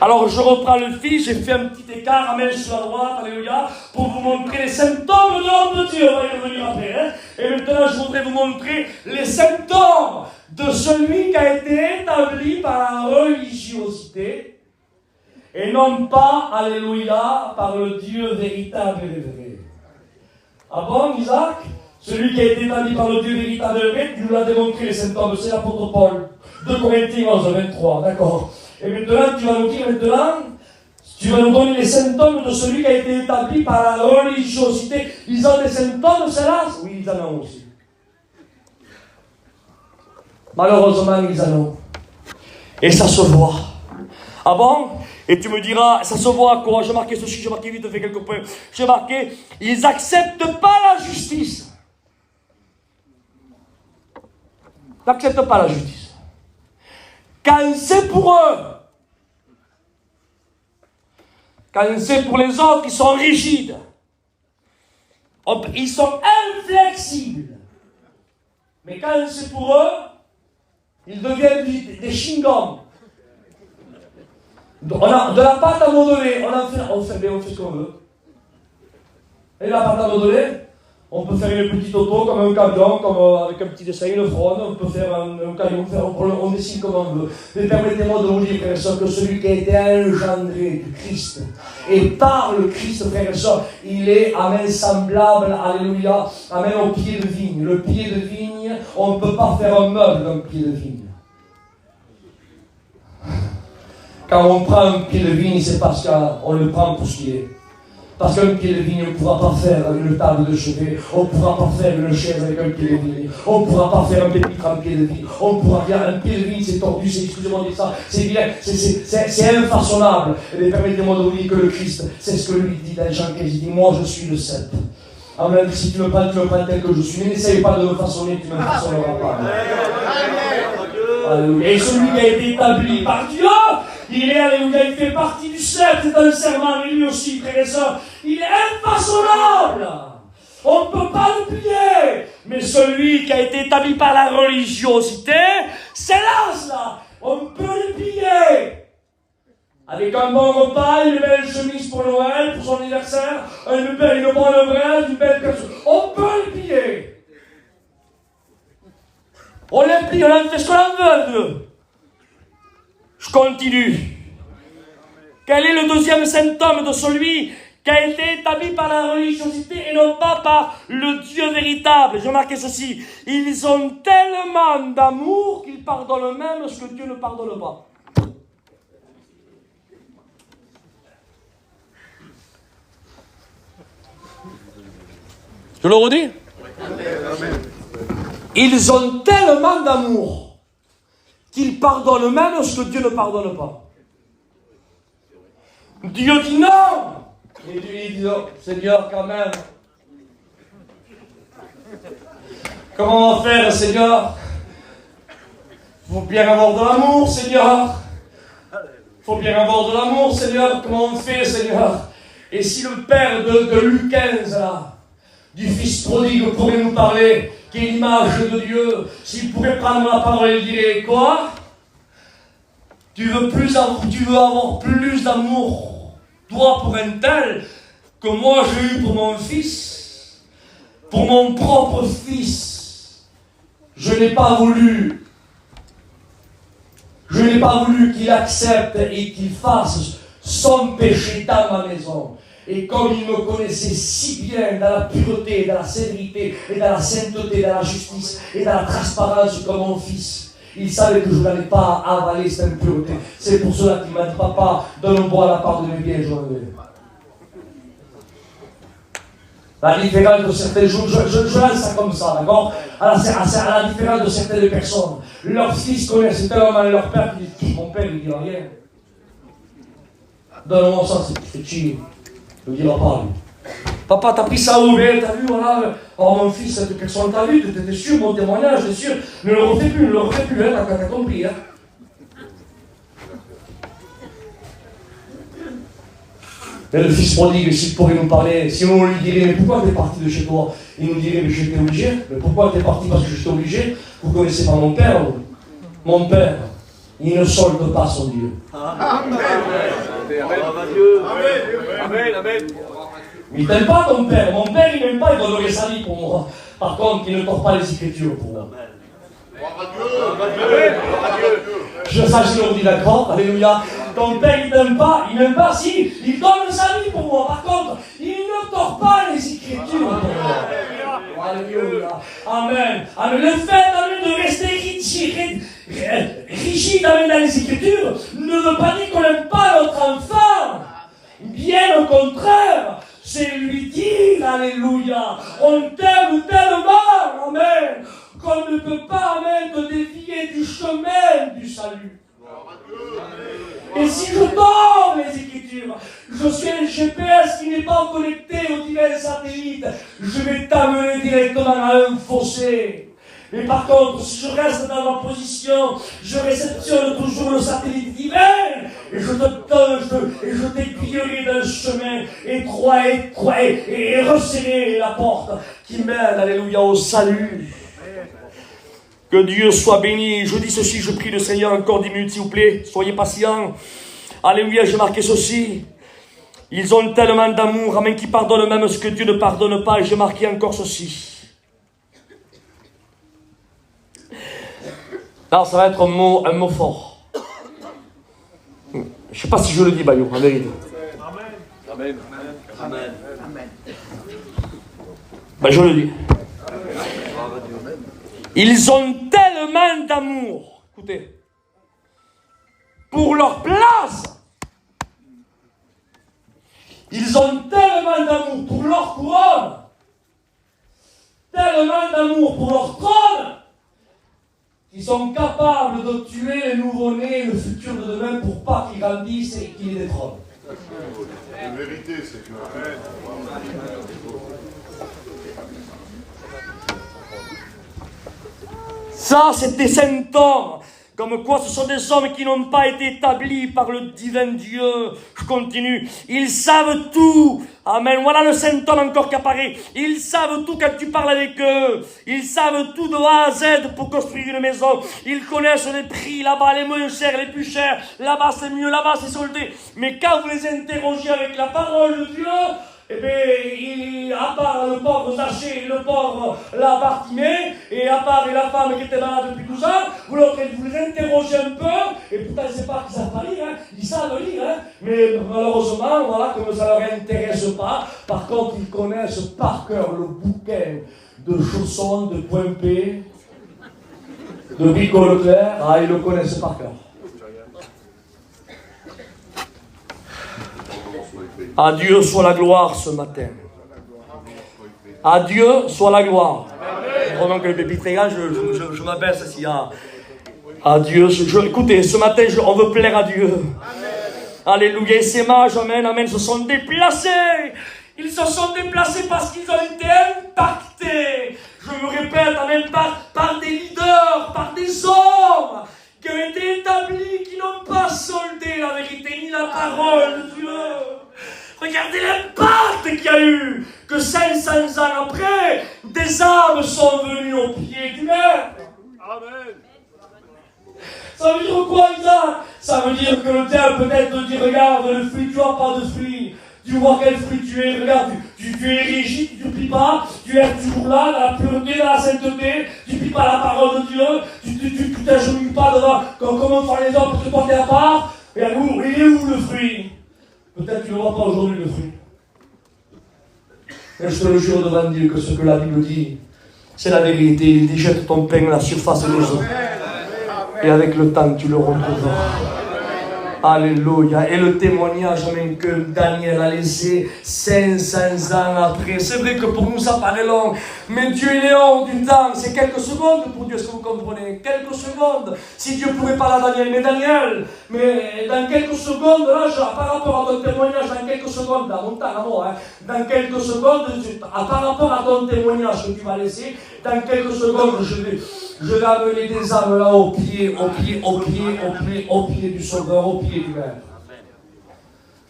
Alors je reprends le fil, j'ai fait un petit écart, amène sur la droite, alléluia, pour vous montrer les symptômes de l'homme de Dieu. On va y revenir après. Hein? Et maintenant, je voudrais vous montrer les symptômes de celui qui a été établi par la religiosité et non pas, alléluia, par le Dieu véritable et vrai. Ah bon, Isaac? Celui qui a été établi par le Dieu véritable et vrai, tu nous l'as démontré les symptômes, c'est l'apôtre Paul. 2 Corinthiens 11, 23, d'accord. Et maintenant, tu vas nous dire tu vas nous donner les symptômes de celui qui a été établi par la religiosité. Ils ont des symptômes, ceux-là? Oui, ils en ont aussi. Malheureusement, ils en ont. Et ça se voit. Ah bon? Et tu me diras, ça se voit à quoi? J'ai marqué ceci, j'ai marqué vite fait quelques points. J'ai marqué, ils n'acceptent pas la justice. Ils n'acceptent pas la justice. Quand c'est pour eux, quand c'est pour les autres, ils sont rigides. Ils sont inflexibles. Mais quand c'est pour eux, ils deviennent des chewing-gums. On a de la pâte à modeler, on fait ce qu'on veut. Et la pâte à modeler, on peut faire une petite auto comme un camion, comme avec un petit dessin, une fronde, on peut faire un camion, on dessine comme on veut. Mais permettez-moi de vous dire, frères et sœurs, que celui qui a été engendré du Christ, et par le Christ, frères et sœurs, il est, amen, semblable, alléluia, amen, au pied de vigne. Le pied de vigne, on ne peut pas faire un meuble d'un pied de vigne. Quand on prend un pied de vigne, c'est parce qu'on le prend pour ce qu'il est. Parce qu'un pied de vigne, on ne pourra pas faire une table de chevet, on ne pourra pas faire une chaise avec un pied de vigne, on ne pourra pas faire un pépitre en pied de vigne, on ne pourra faire un pied de vigne, c'est tordu, c'est, excusez-moi de dire ça, c'est bien, c'est infaçonnable. Et permettez-moi de vous dire que le Christ, c'est ce que lui dit dans Jean 15, il dit, moi je suis le cep. Amen, si tu me prends tel que je suis, mais n'essaye pas de me façonner, tu ne me façonneras pas. Et celui qui a été établi par Dieu, il est, alléluia, il fait partie du sceptre, c'est un serment, et lui aussi, frères et sœurs, il est infaçonnable. On ne peut pas le plier. Mais celui qui a été établi par la religiosité, c'est là, cela. On peut le plier. Avec un bon repas, une belle chemise pour Noël, pour son anniversaire, une bonne braise, une belle personne. On peut le plier. On les plie, on en fait ce qu'on en veut. Je continue. Quel est le deuxième symptôme de celui qui a été établi par la religiosité et non pas par le Dieu véritable? J'ai marqué ceci. Ils ont tellement d'amour qu'ils pardonnent même ce que Dieu ne pardonne pas. Je le redis? Ils ont tellement d'amour qu'ils pardonnent même ce que Dieu ne pardonne pas. Dieu dit non. Et Dieu dit non, Seigneur, quand même. Comment on va faire, Seigneur? Il faut bien avoir de l'amour, Seigneur. Il faut bien avoir de l'amour, Seigneur. Comment on fait, Seigneur? Et si le père de Luc 15, là, du fils prodigue, pourrait nous parler, qui est l'image de Dieu, s'il pourrait prendre la parole et dire quoi? Tu veux avoir plus d'amour, toi, pour un tel, que moi j'ai eu pour mon fils, pour mon propre fils. Je n'ai pas voulu qu'il accepte et qu'il fasse son péché dans ma maison. Et comme il me connaissait si bien dans la pureté, dans la sévérité, et dans la sainteté, dans la justice, et dans la transparence comme mon fils, il savait que je n'allais pas avaler cette impureté. C'est pour cela qu'il m'a dit, papa, donne-moi la part de mes biens, je veux. La différence de certains jours, je lance ça comme ça, d'accord? À la différence de certaines personnes, leurs fils connaissent tellement leur père qu'ils disent, mon père, il dit rien. Donne-moi ça, c'est petit. Je ne le dirai pas, lui. Papa, t'as pris ça où? Mais t'as vu, voilà. Oh mon fils, cette personne t'a vu, t'étais sûr, mon témoignage, t'es sûr. Ne le refais plus, hein, t'as compris, hein. Mais le fils prodigue, s'il pourrait nous parler, si on lui dirait, mais pourquoi t'es parti de chez toi? Il nous dirait, mais j'étais obligé. Mais pourquoi t'es parti? Parce que j'étais obligé. Vous connaissez pas mon père, vous? Mon père, il ne solde pas son Dieu. Amen. Amen. Amen. Il t'aime pas ton père. Mon père, il m'aime pas, il donnerait sa vie pour moi. Par contre, il ne porte pas les Écritures pour moi. Ça, je leur dis d'accord, alléluia. Ton père, il t'aime pas, si, il donne sa vie pour moi. Par contre, il ne tord pas les Écritures pour moi. Alléluia. Amen. Amen. Le fait, amen, de rester rigide, amen, dans les Écritures ne veut pas dire qu'on n'aime pas notre enfant. Bien au contraire. C'est lui dire, alléluia, on t'aime tellement, amen, qu'on ne peut pas, amen, te dévier du chemin du salut. Et si je dors les Écritures, je suis un GPS qui n'est pas connecté aux divers satellites, je vais t'amener directement à un fossé. Mais par contre, si je reste dans ma position, je réceptionne toujours le satellite divin, et je t'aiguillerai dans le chemin étroit, et resserrer la porte qui mène, alléluia, au salut. Que Dieu soit béni. Je dis ceci, je prie le Seigneur encore 10 minutes, s'il vous plaît. Soyez patients. Alléluia, j'ai marqué ceci. Ils ont tellement d'amour, amen, qui pardonnent même ce que Dieu ne pardonne pas, et j'ai marqué encore ceci. Alors, ça va être un mot fort. Je ne sais pas si je le dis, Bayou, en vérité. Amen. Amen. Amen. Ben, je le dis. Ils ont tellement d'amour, écoutez, pour leur place. Ils ont tellement d'amour pour leur couronne, tellement d'amour pour leur trône, qu'ils sont capables de tuer les nouveau-nés et le futur de demain pour pas qu'ils grandissent et qu'ils les détrônent. La vérité, c'est que... Ça, c'est des symptômes. Comme quoi, ce sont des hommes qui n'ont pas été établis par le divin Dieu. Je continue. Ils savent tout. Amen. Voilà le symptôme encore qui apparaît. Ils savent tout quand tu parles avec eux. Ils savent tout de A à Z pour construire une maison. Ils connaissent les prix là-bas, les moins chers, les plus chers. Là-bas, c'est mieux. Là-bas, c'est soldé. Mais quand vous les interrogez avec la parole de Dieu, eh bien, à part le pauvre Zachée, le pauvre la Bartimée, et à part la femme qui était malade depuis 12 ans, vous les interrogez un peu, et pourtant, je ne sais pas qu'ils savent pas lire, hein, ils savent lire, hein, mais malheureusement, voilà, comme ça ne leur intéresse pas, par contre, ils connaissent par cœur le bouquin de chaussons, de point P, de Brico Leclerc, ils le connaissent par cœur. À Dieu soit la gloire ce matin. À Dieu soit la gloire. Pendant que le bébé trégal, je m'abaisse ici. À Dieu. Écoutez, ce matin, on veut plaire à Dieu. Alléluia. Et ces mages, amen, amen, se sont déplacés. Ils se sont déplacés parce qu'ils ont été impactés. Je me répète, amen, par des leaders, par des hommes qui ont été établis, qui n'ont pas soldé la vérité ni la parole de Dieu. Regardez l'impact qu'il y a eu, que 500 ans après, des âmes sont venues au pied du Maître. Amen. Ça veut dire quoi, Isaac? Ça veut dire que le diable peut-être te dit, regarde, le fruit, tu n'as pas de fruit. Tu vois quel fruit tu es, regarde, tu es rigide, tu ne plies pas, tu es toujours là, dans la pureté, dans la sainteté, tu ne plies pas la parole de Dieu, tu ne t'agenouilles pas devant, comment font les hommes pour te porter à part. Et il est où le fruit? Peut-être que tu ne vois pas aujourd'hui le fruit. Mais je te le jure devant Dieu que ce que la Bible dit, c'est la vérité. Il dit, jette ton pain à la surface des eaux. Et avec le temps, tu le retrouveras. Alléluia. Et le témoignage, amen, que Daniel a laissé 500 ans après. C'est vrai que pour nous, ça paraît long. Mais Dieu, il est hors du temps. C'est quelques secondes pour Dieu, est-ce que vous comprenez? Quelques secondes. Si Dieu pouvait parler à Daniel, mais dans quelques secondes, là, par rapport à ton témoignage, dans quelques secondes, dans mon temps, à moi, hein, dans quelques secondes, par rapport à ton témoignage que tu vas laisser, dans quelques secondes, je vais amener des âmes là au pied du Sauveur, au pied du Maître.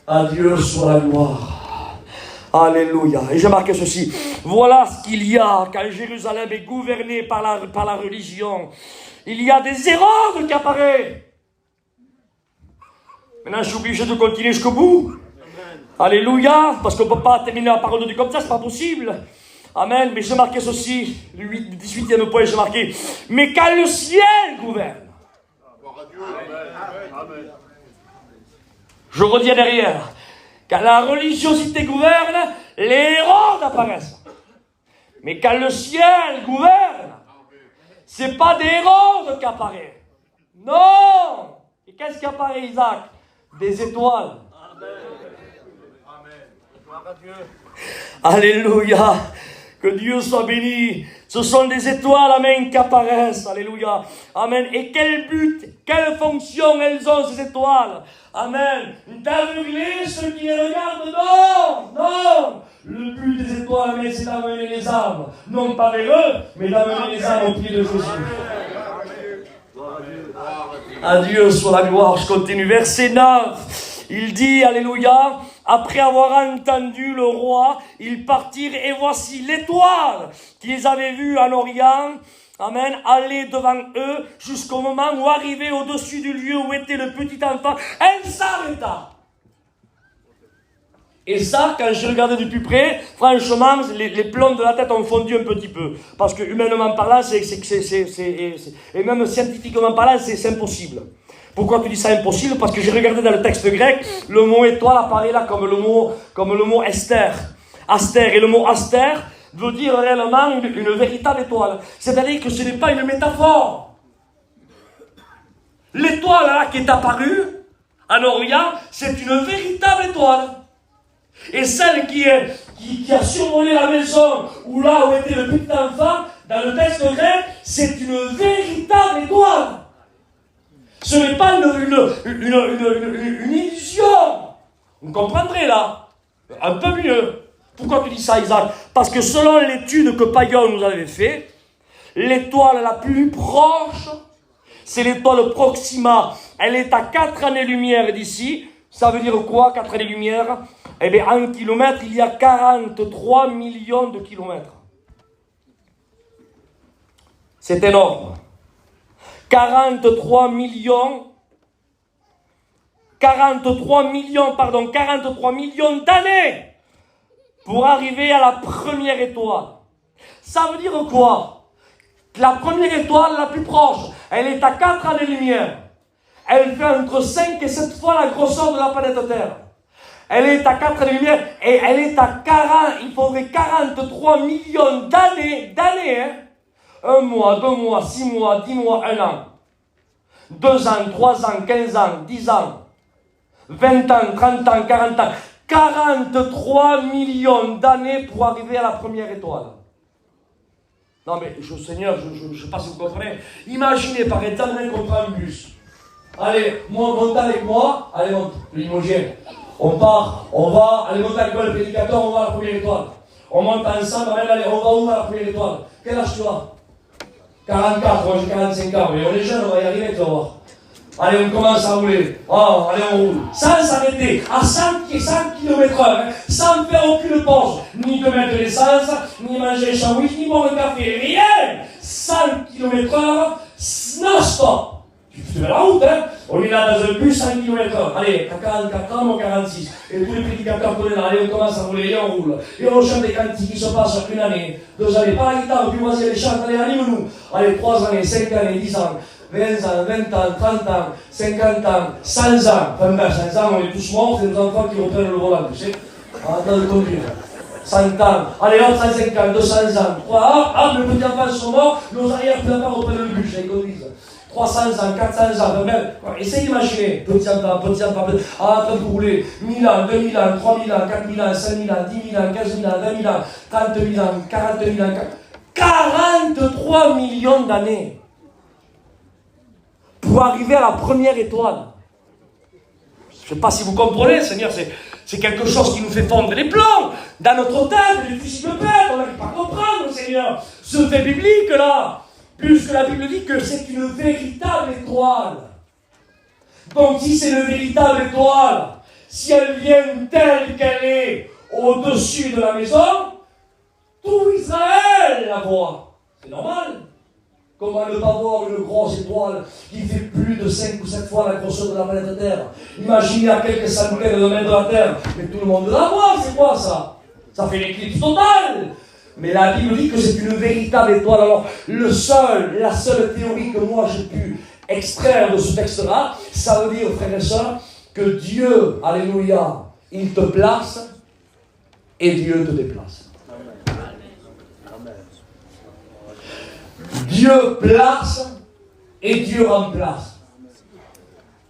À Dieu soit la gloire. Alléluia. Et j'ai marqué ceci. Voilà ce qu'il y a quand Jérusalem est gouvernée par la religion. Il y a des erreurs qui apparaissent. Maintenant, je suis obligé de continuer jusqu'au bout. Alléluia. Parce qu'on ne peut pas terminer la parole de Dieu comme ça, c'est pas possible. Amen. Mais j'ai marqué ceci. Le 18e point, j'ai marqué. Mais quand le ciel gouverne. Je reviens derrière. Quand la religiosité gouverne, les héros apparaissent. Mais quand le ciel gouverne, c'est pas des héros qui apparaissent. Non. Et qu'est-ce qui apparaît, Isaac? Des étoiles. Alléluia. Que Dieu soit béni. Ce sont des étoiles, amen, qui apparaissent. Alléluia. Amen. Et quel but, quelle fonction elles ont, ces étoiles? Amen. D'aveugler ceux qui les regardent? Non. Non. Le but des étoiles, amen, c'est d'amener les âmes. Non pas vers eux, mais d'amener les âmes au pied de Jésus. À Dieu soit la gloire. Je continue. Verset 9. Il dit, alléluia, après avoir entendu le roi, ils partirent et voici l'étoile qu'ils avaient vue en Orient, amen, aller devant eux jusqu'au moment où, arrivée au-dessus du lieu où était le petit enfant, elle s'arrêta. Et ça, quand je regardais de plus près, franchement, les plombs de la tête ont fondu un petit peu. Parce que humainement parlant, et même scientifiquement parlant, c'est impossible. Pourquoi tu dis ça impossible? Parce que j'ai regardé dans le texte grec, le mot étoile apparaît là comme le mot Esther. Aster. Et le mot Aster veut dire réellement une véritable étoile. C'est-à-dire que ce n'est pas une métaphore. L'étoile là qui est apparue en Orient, c'est une véritable étoile. Et celle qui a survolé la maison ou là où était le petit enfant, dans le texte grec, c'est une véritable étoile. Ce n'est pas une illusion. Vous comprendrez là. Un peu mieux. Pourquoi tu dis ça, Isaac? Parce que selon l'étude que Payon nous avait fait, l'étoile la plus proche, c'est l'étoile Proxima. Elle est à 4 années-lumière d'ici. Ça veut dire quoi, 4 années-lumière? Eh bien, en kilomètres, il y a 43 millions de kilomètres. C'est énorme. 43 millions d'années pour arriver à la première étoile. Ça veut dire quoi? La première étoile la plus proche, elle est à 4 années-lumière. Elle fait entre 5 et 7 fois la grosseur de la planète Terre. Elle est à 4 années-lumière et elle est à 40, il faudrait 43 millions d'années, hein? 1 mois, 2 mois, 6 mois, 10 mois, 1 an. 2 ans, 3 ans, 15 ans, 10 ans. 20 ans, 30 ans, 40 ans. 43 millions d'années pour arriver à la première étoile. Non mais, Seigneur, je ne sais pas si vous comprenez. Imaginez par exemple qu'on prend un bus. Allez, monte avec moi. Allez, monte, Limogène. On va, allez, monte avec moi le prédicateur, on va à la première étoile. On monte ensemble, allez, on va où à la première étoile? Quel âge tu as? 44, moi j'ai 45 ans, mais on est jeunes, on va y arriver, tu vas voir. Allez, on commence à rouler. Oh, allez, on roule. Sans s'arrêter, à 100 km/h, hein, sans faire aucune pause. Ni de mettre l'essence, ni manger un sandwich, ni boire un café, rien. 100 km/h, non-stop. Tu fais la route, hein. On est là dans un bus 100 km/h. Allez, t'as 44 ans, moi 46. Et tous les prédicateurs qu'on est là, allez, on commence à rouler et on roule. Et on chante des cantiques qui se passent sur 1 année, 2 années, pas la guitare, puis vas-y, allez, chante, allez, anime-nous. Allez, 3 années, 5 années, 10 ans, 20 ans, 20 ans, 30 ans, 50 ans, 100 ans. Enfin, 100 ans, on est tous morts, c'est nos enfants qui reprennent le volant, tu sais. En train de conduire. 100 ans. Allez, hop, 150 ans, 200 ans. 3 ans, le petit enfant sont morts, nos arrière-petits-enfants reprennent le bûche, ils conduisent. 300 ans, 400 ans, même. Essayez d'imaginer, petit enfant, en train de rouler 1000 ans, 2000 ans, 3000 ans, 4000 ans, 5000 ans, 10 000 ans, 15 000 ans, 20 000 ans, 30 000 ans, 40 000 ans, 43 millions d'années pour arriver à la première étoile. Je ne sais pas si vous comprenez, Seigneur, c'est quelque chose qui nous fait fondre les plombs dans notre tête, les fusils de paix, on n'arrive pas à comprendre, Seigneur, ce fait biblique-là. Plus que la Bible dit que c'est une véritable étoile. Donc si c'est une véritable étoile, si elle vient telle qu'elle est au-dessus de la maison, tout Israël la voit. C'est normal. Comment ne pas voir une grosse étoile qui fait plus de 5 ou 7 fois la grosseur de la planète Terre? Imaginez à quelques centaines de mètres de la Terre. Mais tout le monde la voit, c'est quoi ça? Ça fait l'éclipse totale. Mais la Bible dit que c'est une véritable étoile. Alors, la seule théorie que moi j'ai pu extraire de ce texte-là, ça veut dire, frères et sœurs, que Dieu, alléluia, il te place et Dieu te déplace. Amen. Dieu place et Dieu remplace.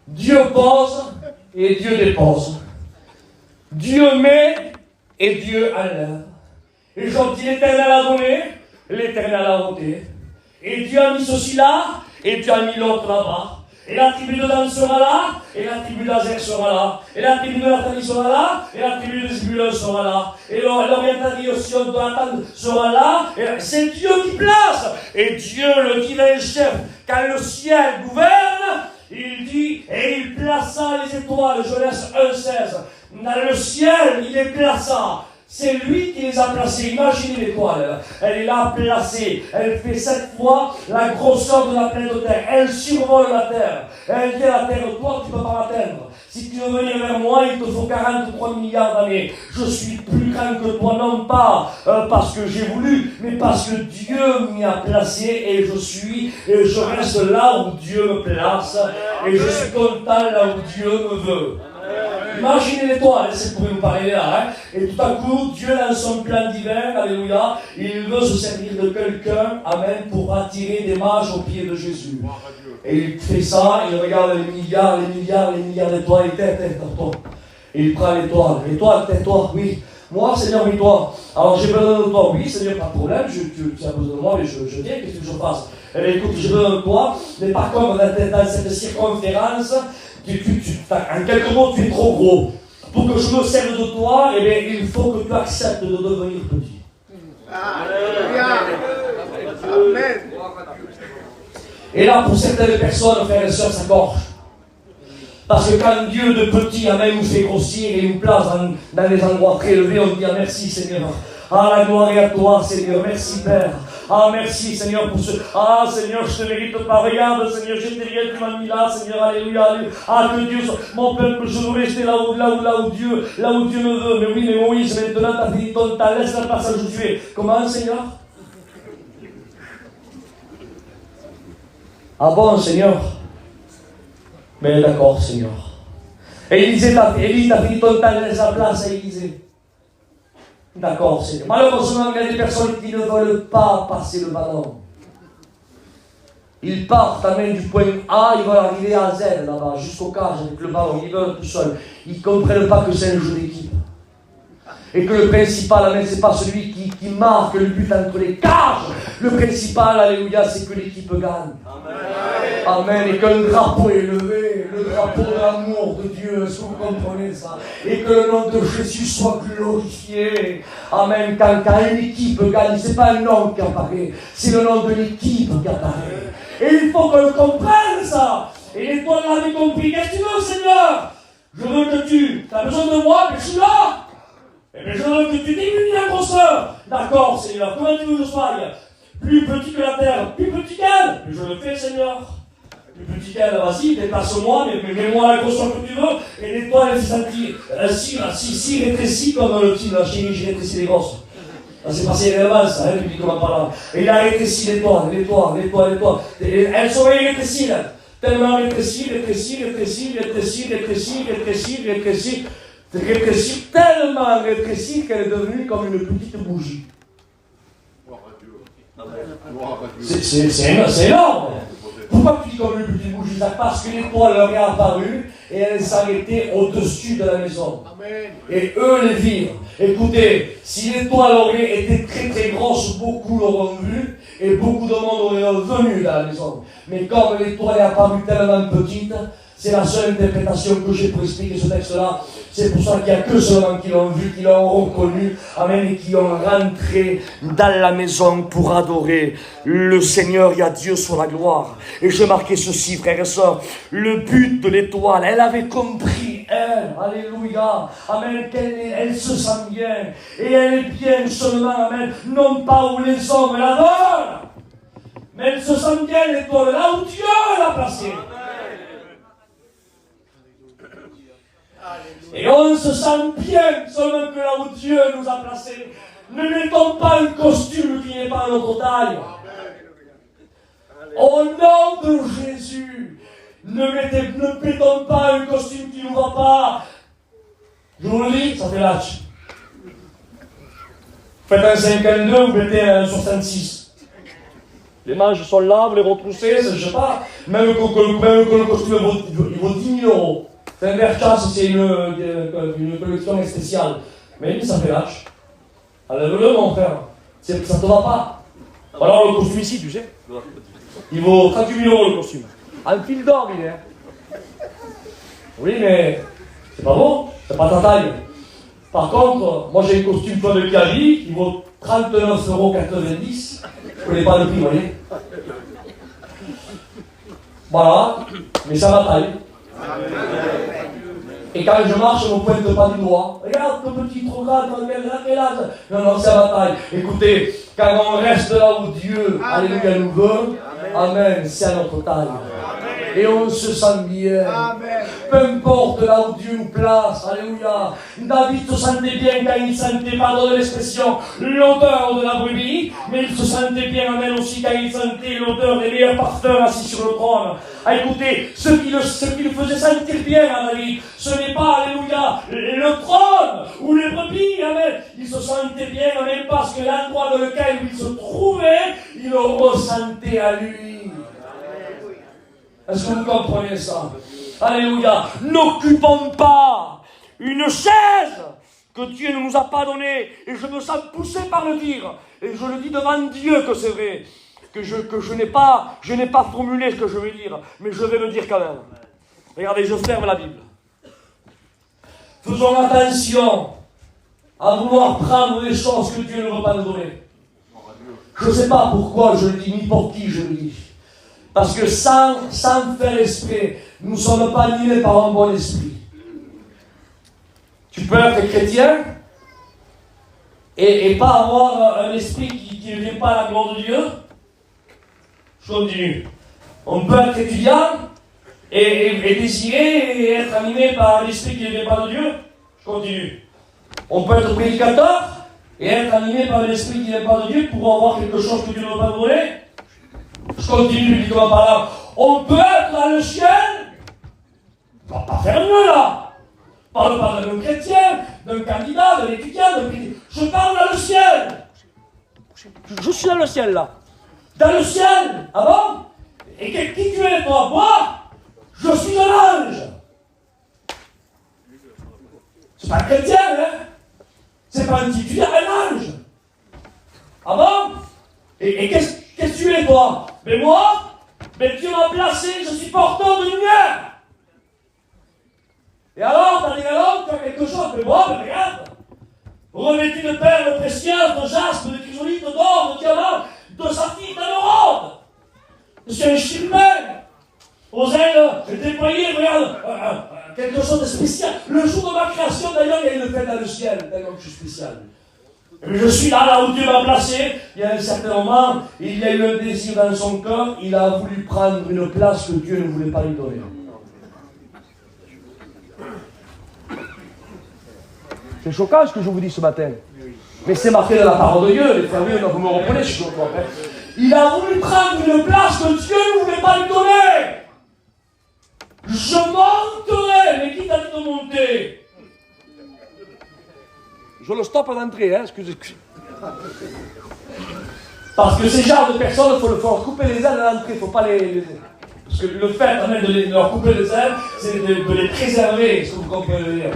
Dieu pose et Dieu dépose. Dieu met et Dieu enlève. Et Job dit, l'Éternel a donné, l'Éternel a ôté. Et Dieu a mis ceci là, et Dieu a mis l'autre là-bas. Et la tribu de Dan sera là, et la tribu d'Azer sera là. Et la tribu de Nathalie sera là, et la tribu de Zébulon sera là. Et l'orientation de Nathan sera là. Et c'est Dieu qui place. Et Dieu, le divin chef, quand le ciel gouverne, il dit, et il plaça les étoiles, Genèse 1,16. Dans le ciel, il les plaça. C'est lui qui les a placés. Imaginez l'étoile. Elle est là placée. Elle fait 7 fois la grosseur de la planète Terre. Elle survole la Terre. Elle dit à la Terre, toi, tu ne peux pas l'atteindre. Si tu veux venir vers moi, il te faut 43 milliards d'années. Je suis plus grand que toi, non pas parce que j'ai voulu, mais parce que Dieu m'y a placé et je reste là où Dieu me place. Et je suis content là où Dieu me veut. Imaginez l'étoile, c'est pour nous parler là. Hein? Et tout à coup, Dieu dans son plan divin, alléluia, il veut se servir de quelqu'un, amen, pour attirer des mages au pied de Jésus. Et il fait ça, il regarde les milliards d'étoiles, et tais-toi. Et il prend l'étoile, tais-toi, oui. Moi, Seigneur, oui, toi. Alors j'ai besoin de toi, oui, Seigneur, pas de problème, tu as besoin de moi, mais je viens, qu'est-ce que je fasse? Eh bien, écoute, j'ai besoin de toi, mais par contre, dans cette circonférence, en quelques mots, tu es trop gros. Pour que je me serve de toi, eh bien, il faut que tu acceptes de devenir petit. Amen. Et là, pour certaines personnes, frères et sœurs, ça gorge. Parce que quand Dieu de petit, amen, nous fait grossir et nous place dans les endroits très élevés, on dit merci Seigneur. Ah, la gloire est à toi, Seigneur. Merci, Père. Ah, merci, Seigneur, pour ce... Ah, Seigneur, je te mérite pas. Regarde, Seigneur, je t'ai rien, tu m'as mis là, Seigneur. Alléluia, alléluia. Ah, que Dieu, mon peuple, je veux rester là où Dieu me veut. Mais oui, mais Moïse, maintenant, t'as fini ton temps. Laisse la place à Josué. Comment, Seigneur? Ah bon, Seigneur? Mais d'accord, Seigneur. Élisée, t'as fini ton temps. Laisse la place à Élisée. D'accord, Seigneur. Malheureusement, il y a des personnes qui ne veulent pas passer le ballon. Ils partent, amènent du point A, ils veulent arriver à Z, là-bas, jusqu'au cage avec le ballon. Ils veulent tout seuls. Ils ne comprennent pas que c'est un jeu d'équipe. Et que le principal, amen, c'est pas celui qui marque le but entre les cages. Le principal, alléluia, c'est que l'équipe gagne. Amen. Amen. Et qu'un drapeau est levé, le drapeau de l'amour de Dieu, est-ce que vous comprenez ça? Et que le nom de Jésus soit glorifié. Amen. Quand une équipe gagne, c'est pas un nom qui apparaît, c'est le nom de l'équipe qui apparaît. Et il faut qu'on comprenne ça. Et l'étoile l'avait compris. Qu'est-ce que tu veux, Seigneur? Je veux que tu as besoin de moi, mais je suis là. Eh bien, je veux que tu diminues la grosseur. D'accord, Seigneur. Comment tu veux que je sois? Plus petit que la terre, plus petit qu'elle. Mais je le fais, Seigneur. Plus petit qu'elle, vas-y, déplace-moi, mais mets-moi la grosseur que tu veux. Et l'étoile, elle s'est sentie si rétrécie comme le petit, la chérie, j'ai rétréci les grosses. C'est passé réellement ça, hein, publiquement parlant. Et il a rétréci l'étoile. Et elles sont rétrécies, là. Tellement rétrécies. C'est rétrécir, tellement rétrécir qu'elle est devenue comme une petite bougie. C'est énorme. Pourquoi tu dis comme une petite bougie? Parce que l'étoile leur est apparue et elle s'arrêtait au-dessus de la maison. Et eux les virent. Écoutez, si l'étoile aurait été très très grosse, beaucoup l'auront vu et beaucoup de monde aurait venu dans la maison. Mais comme l'étoile est apparue tellement petite, c'est la seule interprétation que j'ai pour expliquer ce texte-là. C'est pour ça qu'il n'y a que ceux-là qui l'ont vu, qui l'ont reconnu, amen, et qui ont rentré dans la maison pour adorer le Seigneur et à Dieu soit la gloire. Et j'ai marqué ceci, frères et sœurs, le but de l'étoile, elle avait compris, elle, alléluia, amen, elle se sent bien, et elle est bien seulement, amen, non pas où les hommes l'adorent, mais elle se sent bien l'étoile, là où Dieu l'a placée. Et on se sent bien seulement que là où Dieu nous a placés. Ne mettons pas un costume qui n'est pas à notre taille. Au nom de Jésus, ne mettons pas un costume qui ne nous va pas. Je vous le dis, ça fait l'âge. Faites un 52, vous mettez un 66. Les manches sont là, vous les retroussez, je ne sais pas. Même que le costume il vaut 10 000 euros. C'est un Verchas, c'est une collection spéciale. Mais lui, ça fait lâche. Enlève-le, mon frère. Ça ne te va pas. Alors, le costume ici, tu sais. Il vaut 38 000 euros, le costume. En fil d'or, il est. Oui, mais c'est pas beau. C'est pas ta taille. Par contre, moi, j'ai un costume toi de Cali qui vaut 39,90 euros. Je connais pas le prix, vous voyez. Voilà. Mais ça ma taille. Et quand je marche, je ne me pointe pas du doigt. Regarde ton petit trocade, non, c'est à ma taille. Écoutez, quand on reste là où Dieu, alléluia, nous veut, amen, c'est à notre taille. Et on se sent bien. Amen. Peu importe là où Dieu nous place, alléluia. David se sentait bien quand il sentait, pardon de l'expression, l'odeur de la brebis, mais il se sentait bien, amen, aussi quand il sentait l'odeur des meilleurs parfums assis sur le trône. Ah, écoutez, ce qui le faisait sentir bien à David, ce n'est pas, alléluia, le trône ou les brebis, amen. Il se sentait bien, amen, parce que l'endroit dans lequel il se trouvait, il le ressentait à lui. Est-ce que vous comprenez ça? Alléluia. N'occupons pas une chaise que Dieu ne nous a pas donnée. Et je me sens poussé par le dire. Et je le dis devant Dieu que c'est vrai. Que je n'ai pas formulé ce que je veux dire. Mais je vais le dire quand même. Regardez, je ferme la Bible. Faisons attention à vouloir prendre les choses que Dieu ne veut pas nous donner. Je ne sais pas pourquoi je le dis, ni pour qui je le dis. Parce que sans faire esprit, nous ne sommes pas animés par un bon esprit. Tu peux être chrétien et pas avoir un esprit qui ne vient pas à la gloire de Dieu. Je continue. On peut être étudiant et désirer et être animé par un esprit qui ne vient pas de Dieu. Je continue. On peut être prédicateur et être animé par un esprit qui ne vient pas de Dieu pour avoir quelque chose que Dieu ne veut pas donner. Je continue bibliquement par là. On peut être dans le ciel. On ne va pas faire mieux là. Parle pas d'un chrétien, d'un candidat, d'un étudiant, je parle dans le ciel. Je suis dans le ciel là. Dans le ciel. Ah bon? Et qui tu es toi? Moi? Je suis un ange. C'est pas un chrétien, hein? C'est pas un étudiant, un ange. Ah bon? Et qu'est-ce que tu es toi? Mais moi, Dieu m'a placé, je suis porteur de lumière. Et alors, dans les galons, tu as quelque chose. Mais moi, regarde. Revêtu de perles précieuses, de jaspe, de chrysolite, d'or, de diamant, de saphir, d'émeraude. Je suis un chimère. Aux ailes, j'ai déployé, regarde, quelque chose de spécial. Le jour de ma création, d'ailleurs, il y a une fête dans le ciel, tellement que je suis spécial. Je suis là où Dieu m'a placé. Il y a un certain moment, il y a eu un désir dans son cœur. Il a voulu prendre une place que Dieu ne voulait pas lui donner. C'est choquant ce que je vous dis ce matin. Mais c'est marqué dans la parole de Dieu. Les frères, vous me reprenez, je suis content. Il a voulu prendre une place que Dieu ne voulait pas lui donner. Je monterai. Mais qui t'a dit de monter? Je le stoppe d'entrée, hein, excusez. Parce que ces genres de personnes, il faut leur couper les ailes à l'entrée, il ne faut pas les... Parce que le fait quand même de leur couper les ailes, c'est de les préserver, est-ce que vous comprenez?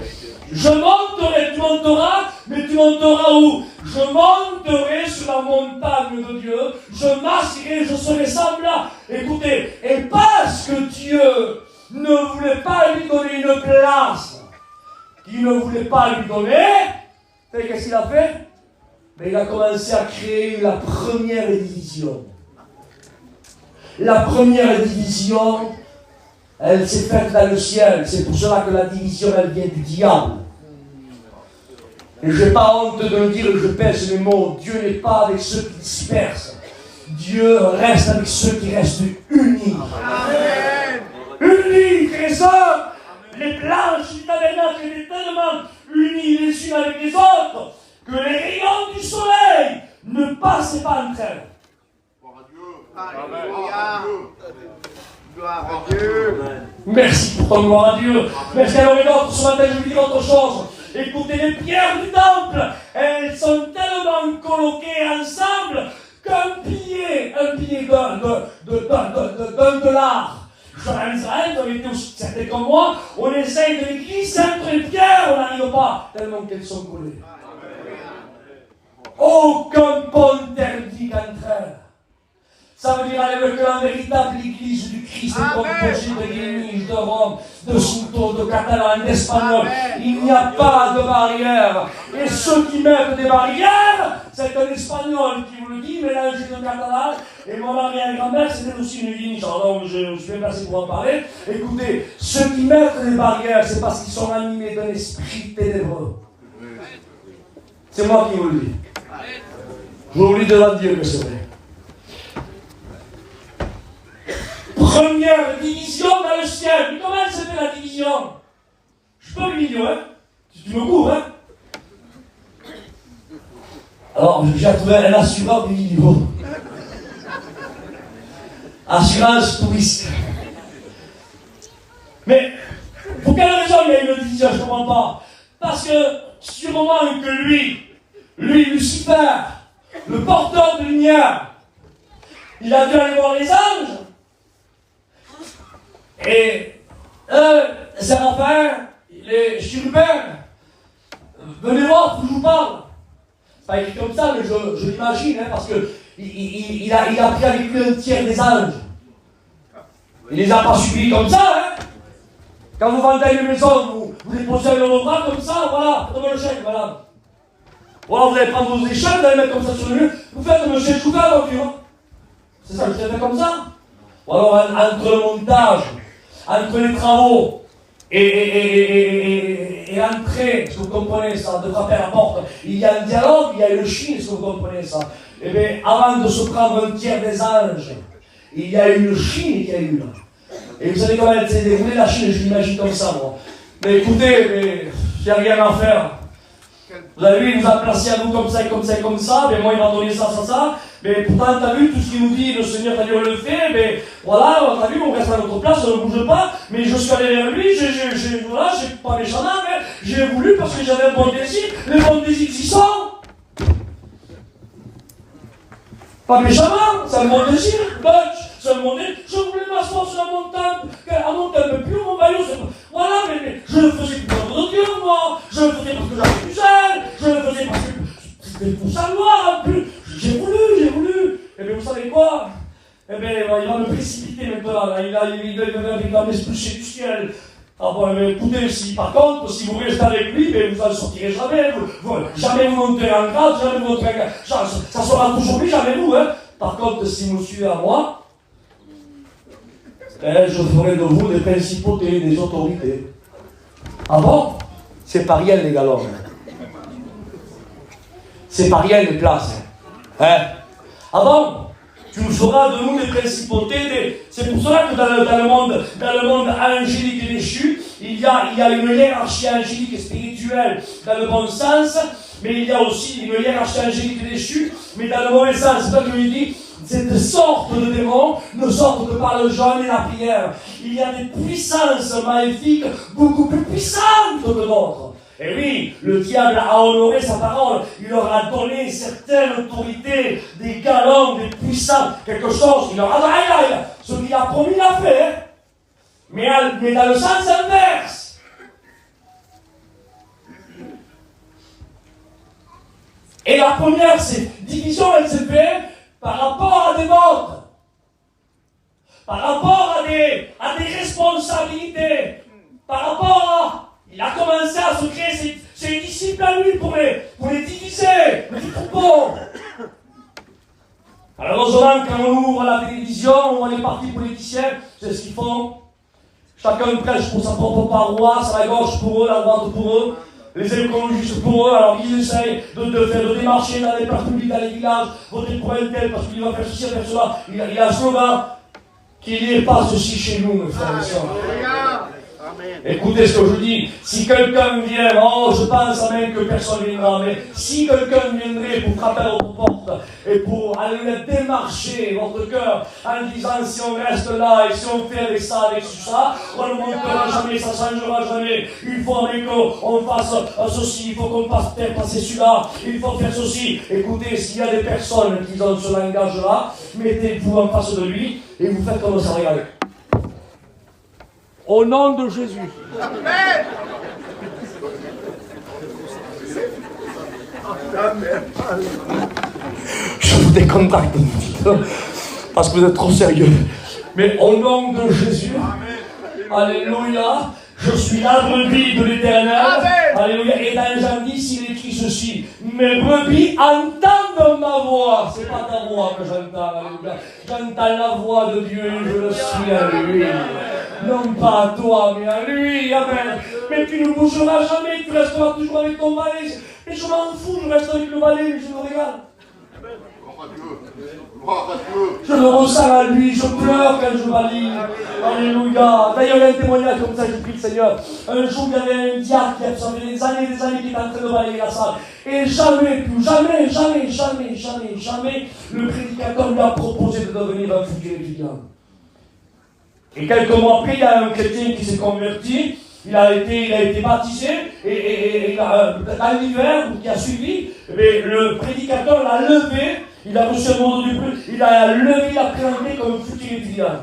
Je monterai, tu monteras, mais tu monteras où? Je monterai sur la montagne de Dieu, je m'assirai, je serai semblable. Écoutez, et parce que Dieu ne voulait pas lui donner une place qu'il ne voulait pas lui donner, qu'est-ce qu'il a fait? Mais il a commencé à créer la première division. La première division, elle s'est faite dans le ciel. C'est pour cela que la division, elle vient du diable. Et je n'ai pas honte de le dire, je pèse mes mots. Dieu n'est pas avec ceux qui dispersent. Dieu reste avec ceux qui restent unis. Amen. Unis, trésor. Les planches du tabernacle étaient tellement unies les unes avec les autres que les rayons du soleil ne passaient pas entre elles. Alléluia. Gloire à Dieu. Merci pour ton gloire à Dieu. Mais qu'il y en aurait d'autres ce matin, je veux dire autre chose. Écoutez, les pierres du temple, elles sont tellement coloquées ensemble qu'un pilier d'un dollar. En Israël, on était aussi certains comme moi, on essaye de les glisser entre les pierres, on n'arrive pas, tellement qu'elles sont collées. Aucun pont interdit entre elles. Ça veut dire que la véritable église du Christ est composée de l'église de Rome, de Souto, de Catalan, d'Espagnol. Il n'y a pas de barrière. Et ceux qui mettent des barrières, c'est un Espagnol qui vous le dit, mélangé de Catalan. Et mon arrière-grand-mère, c'était aussi une ligne. Donc je suis bien placé pour en parler. Écoutez, ceux qui mettent des barrières, c'est parce qu'ils sont animés d'un esprit ténébreux. C'est moi qui vous le dis. Je vous le dis devant Dieu que c'est vrai. Première division dans le ciel. Mais comment elle s'est fait la division? Je peux le milieu, hein? Tu me cours, hein? Alors, j'ai trouvé un assureur du milieu. Assurance touriste. Mais, pour quelle raison il y a eu une division? Je ne comprends pas. Parce que, sûrement que lui, Lucifer, le porteur de lumière, il a dû aller voir les anges. Et les séraphins, les chérubins, venez voir, je vous parle. C'est pas écrit comme ça, mais je l'imagine, hein, parce qu'il a pris avec lui un tiers des anges. Il les a pas subis comme ça, hein. Quand vous vendez une maison, vous les posez dans vos bras comme ça, voilà, faites-moi le chèque, madame. Ou alors vous allez prendre vos échelles, vous allez mettre comme ça sur le mur, vous faites le chèque ouvert la voiture. C'est ça que vous avez fait comme ça. Ou alors entre le montage, entre les travaux et l'entrée, est-ce que vous comprenez ça, de frapper à la porte, il y a un dialogue, il y a une Chine, est-ce que vous comprenez ça? Eh bien, avant de se prendre un tiers des anges, il y a une Chine qui a eu là. Et vous savez comment elle s'est déroulée, la Chine, je l'imagine comme ça, moi. Mais écoutez, il n'y a rien à faire. Vous avez vu, il nous a placé à nous comme ça, comme ça, comme ça, mais moi il m'a donné ça, ça, ça. Mais pourtant, t'as vu tout ce qu'il nous dit, le Seigneur t'a dit on le fait, mais voilà, t'as vu, on reste à notre place, on ne bouge pas, mais je suis allé vers lui, voilà, j'ai pas méchamment, mais j'ai voulu parce que j'avais un bon désir, les bons désirs qui sont. Pas méchamment, c'est un bon désir, c'est un bon désir. Je voulais m'asseoir sur la montagne, à monter un peu plus haut, mon maillot, voilà, mais je le faisais pour l'ordre de Dieu, moi, je le faisais parce que j'avais du zèle, je le faisais parce que c'était pour sa gloire, en plus. J'ai voulu. Eh bien, vous savez quoi? Eh bien, il va me précipiter maintenant. Là. Il va m'expulser du ciel. Ah bon, mais écoutez, par contre, si vous restez avec lui, ben, vous n'en sortirez jamais. Jamais vous monterez en grade, jamais vous monterez en grade. Ça sera toujours lui, jamais vous. Hein. Par contre, si vous suivez à moi, je ferai de vous des principautés, des autorités. Ah bon? C'est pas rien, les galons. C'est pas rien, les places. Hein? Ah bon? Tu nous feras de nous des principautés. C'est pour cela que dans le monde angélique déchu, il y a une hiérarchie angélique et spirituelle dans le bon sens, mais il y a aussi une hiérarchie angélique déchue, mais dans le mauvais sens. C'est ça que je lui dis. Cette sorte de démons ne sortent que par le jeûne et la prière. Il y a des puissances maléfiques beaucoup plus puissantes que d'autres. Et oui, le diable a honoré sa parole. Il leur a donné certaines autorités, des galons, des puissants, quelque chose. Il leur a dit, ce qu'il a promis, il a fait. Mais dans le sens inverse. Et la première division, elle se fait par rapport à des votes. Par rapport à des responsabilités. Par rapport à... Il a commencé à se créer ses disciples à lui pour les diviser, les troupeaux. Alors, heureusement, quand on ouvre la télévision, on voit les partis politiciens, c'est ce qu'ils font. Chacun prêche pour sa propre paroisse, à la gauche pour eux, à la droite pour eux, les écologistes pour eux. Alors, ils essayent de démarcher dans les places publiques, dans les villages, voter pour un tel parce qu'il va faire ceci, faire cela. Il a un slogan qu'il n'y ait pas ceci chez nous, mes frères et sœurs. Écoutez ce que je dis, si quelqu'un vient, je pense même que personne ne viendra, mais si quelqu'un viendrait pour frapper à votre porte et pour aller démarcher votre cœur en disant si on reste là et si on fait avec ça, on ne montera jamais, ça ne changera jamais, il faudrait qu'on fasse ceci, il faut qu'on faire passer celui-là, il faut faire ceci. Écoutez, s'il y a des personnes qui ont ce langage-là, mettez-vous en face de lui et vous faites comme ça, regardez. Au nom de Jésus. Amen. Je vous décontracte, parce que vous êtes trop sérieux. Mais au nom de Jésus, alléluia, je suis la brebis de l'Éternel. Alléluia. Et dans Jean 10, il écrit ceci. Mes brebis entendent ma voix. C'est pas ta voix que j'entends. Alléluia. J'entends la voix de Dieu et je le suis à lui. Non pas à toi, mais à lui. Amen. Mais tu ne bougeras jamais. Tu resteras toujours avec ton balai. Mais je m'en fous. Je reste avec le balai, mais je me regarde. Je le ressens à lui, je pleure quand je valide. Alléluia. D'ailleurs, il y a un témoignage comme ça, je prie le Seigneur. Un jour, il y avait un diacre qui avait des années qui était en train de balayer la salle. Et jamais, le prédicateur lui a proposé de devenir un futur étudiant. Et quelques mois après, il y a un chrétien qui s'est converti. Il a été baptisé et dans l'hiver qui a suivi, le prédicateur l'a levé, il a reçu un mot du prix, il a levé, il a présenté comme futur étudiant.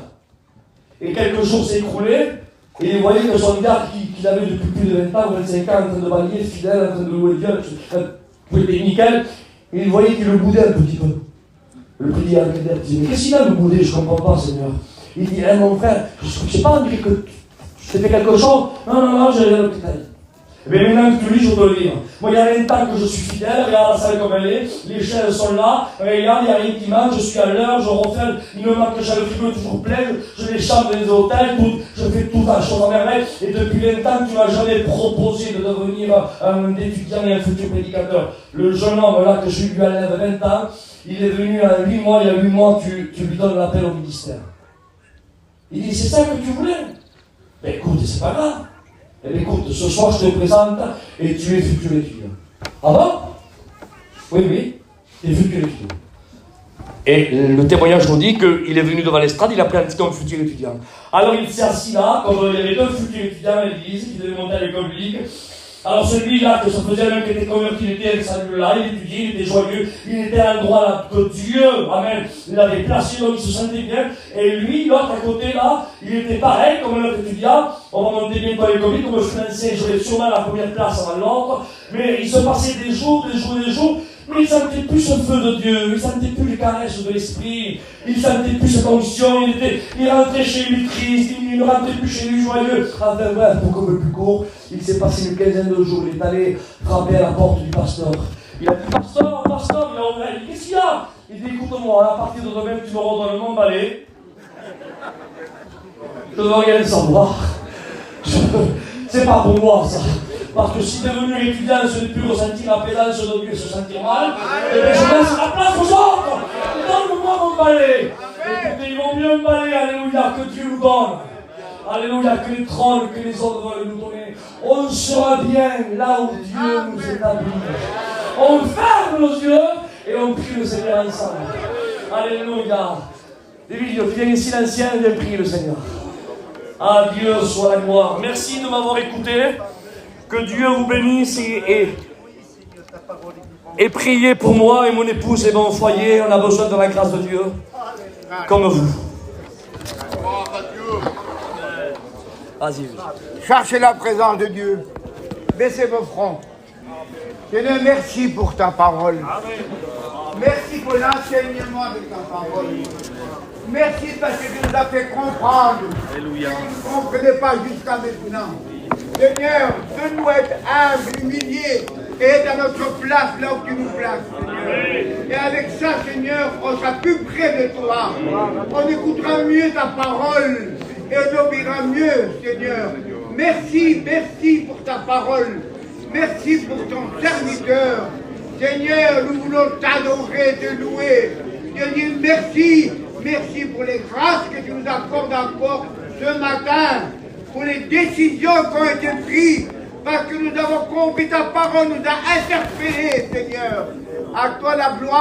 Et quelques jours s'est écoulé, et il voyait que son gars qu'il avait depuis plus de 20 ans, 25 ans, en train de bailler, fidèle, en train de louer Dieu, tout était nickel, et il voyait qu'il le boudait un petit peu. Le prédicateur dit, mais qu'est-ce qu'il a le bouder, je ne comprends pas, Seigneur. Il dit, mon frère, je ne sais pas, on dirait que tu fais quelque chose. Non, j'ai rien à l'hôpital. Mais maintenant que tu lis, je te le dis. Moi, il y a 20 ans que je suis fidèle, regarde la salle comme elle est, les chaises sont là, regarde, il n'y a rien qui manque, je suis à l'heure, je refais, il me manque que j'ai le frigo toujours plein, je les chambres des hôtels, je fais tout à chose en merveille, et depuis 20 ans, tu ne m'as jamais proposé de devenir un étudiant et un futur prédicateur. Le jeune homme là que je lui enlève 20 ans, il est venu à 8 mois, il y a 8 mois, tu lui donnes l'appel au ministère. Il dit, c'est ça que tu voulais? Ben écoute, c'est pas grave. Eh bien, écoute, ce soir je te présente et tu es futur étudiant. Ah bon? Oui, tu es futur étudiant. Et le témoignage nous dit qu'il est venu devant l'estrade, il a pris un petit comme futur étudiant. Alors il s'est assis là, comme il y avait deux futurs étudiants à l'église, qui devaient monter à l'école biblique. Alors celui-là, que ça faisait un qui était converti, il était avec sa là, il étudiait, il était joyeux, il était à l'endroit là que Dieu, amen, l'avait placé, donc il se sentait bien. Et lui, l'autre à côté là, il était pareil, comme l'autre étudiant, on va monter bientôt à l'école, comme je finançais, j'aurais sûrement la première place avant l'autre, mais il se passait des jours, mais il ne sentait plus ce feu de Dieu, il ne sentait plus les caresses de l'esprit, il ne sentait plus cette onction, il rentrait chez lui triste, il ne rentrait plus chez lui joyeux. Enfin bref, pour comme le plus court, il s'est passé une quinzaine de jours, il est allé frapper à la porte du pasteur. Il a dit, pasteur, il a ouvert, il dit, qu'est-ce qu'il y a? Il dit, écoute-moi, à partir de demain, tu me redonnes mon balai. Je ne veux rien savoir. C'est pas pour moi ça. Parce que si devenir étudiant, ce n'est plus ressentir la présence de Dieu et se sentir mal, et bien je laisse la place aux autres. Donne-moi mon balai. Écoutez, ils vont mieux me balai, alléluia, que Dieu nous donne. Alléluia, que les trônes, que les autres veulent nous donner. On sera bien là où Dieu nous établit. On ferme nos yeux et on prie le Seigneur ensemble. Alléluia. David, tu viens ici l'ancien, viens prier le Seigneur. À Dieu soit la gloire. Merci de m'avoir écouté. Que Dieu vous bénisse et priez pour moi et mon épouse et mon foyer. On a besoin de la grâce de Dieu, comme vous. Vas-y. Cherchez la présence de Dieu. Baissez vos fronts. Seigneur, merci pour ta parole. Merci pour l'enseignement de ta parole. Merci parce que tu nous as fait comprendre. Alléluia. Tu ne comprenais pas jusqu'à maintenant. Seigneur, donne-nous être humbles, humiliés et être à notre place là où tu nous places, Seigneur. Et avec ça, Seigneur, on sera plus près de toi. On écoutera mieux ta parole et on obéira mieux, Seigneur. Merci, merci pour ta parole. Merci pour ton serviteur. Seigneur, nous voulons t'adorer, te louer. Seigneur, merci. Merci pour les grâces que tu nous accordes encore ce matin. Pour les décisions qui ont été prises. Parce que nous avons compris ta parole, nous a interpellés, Seigneur. À toi la gloire.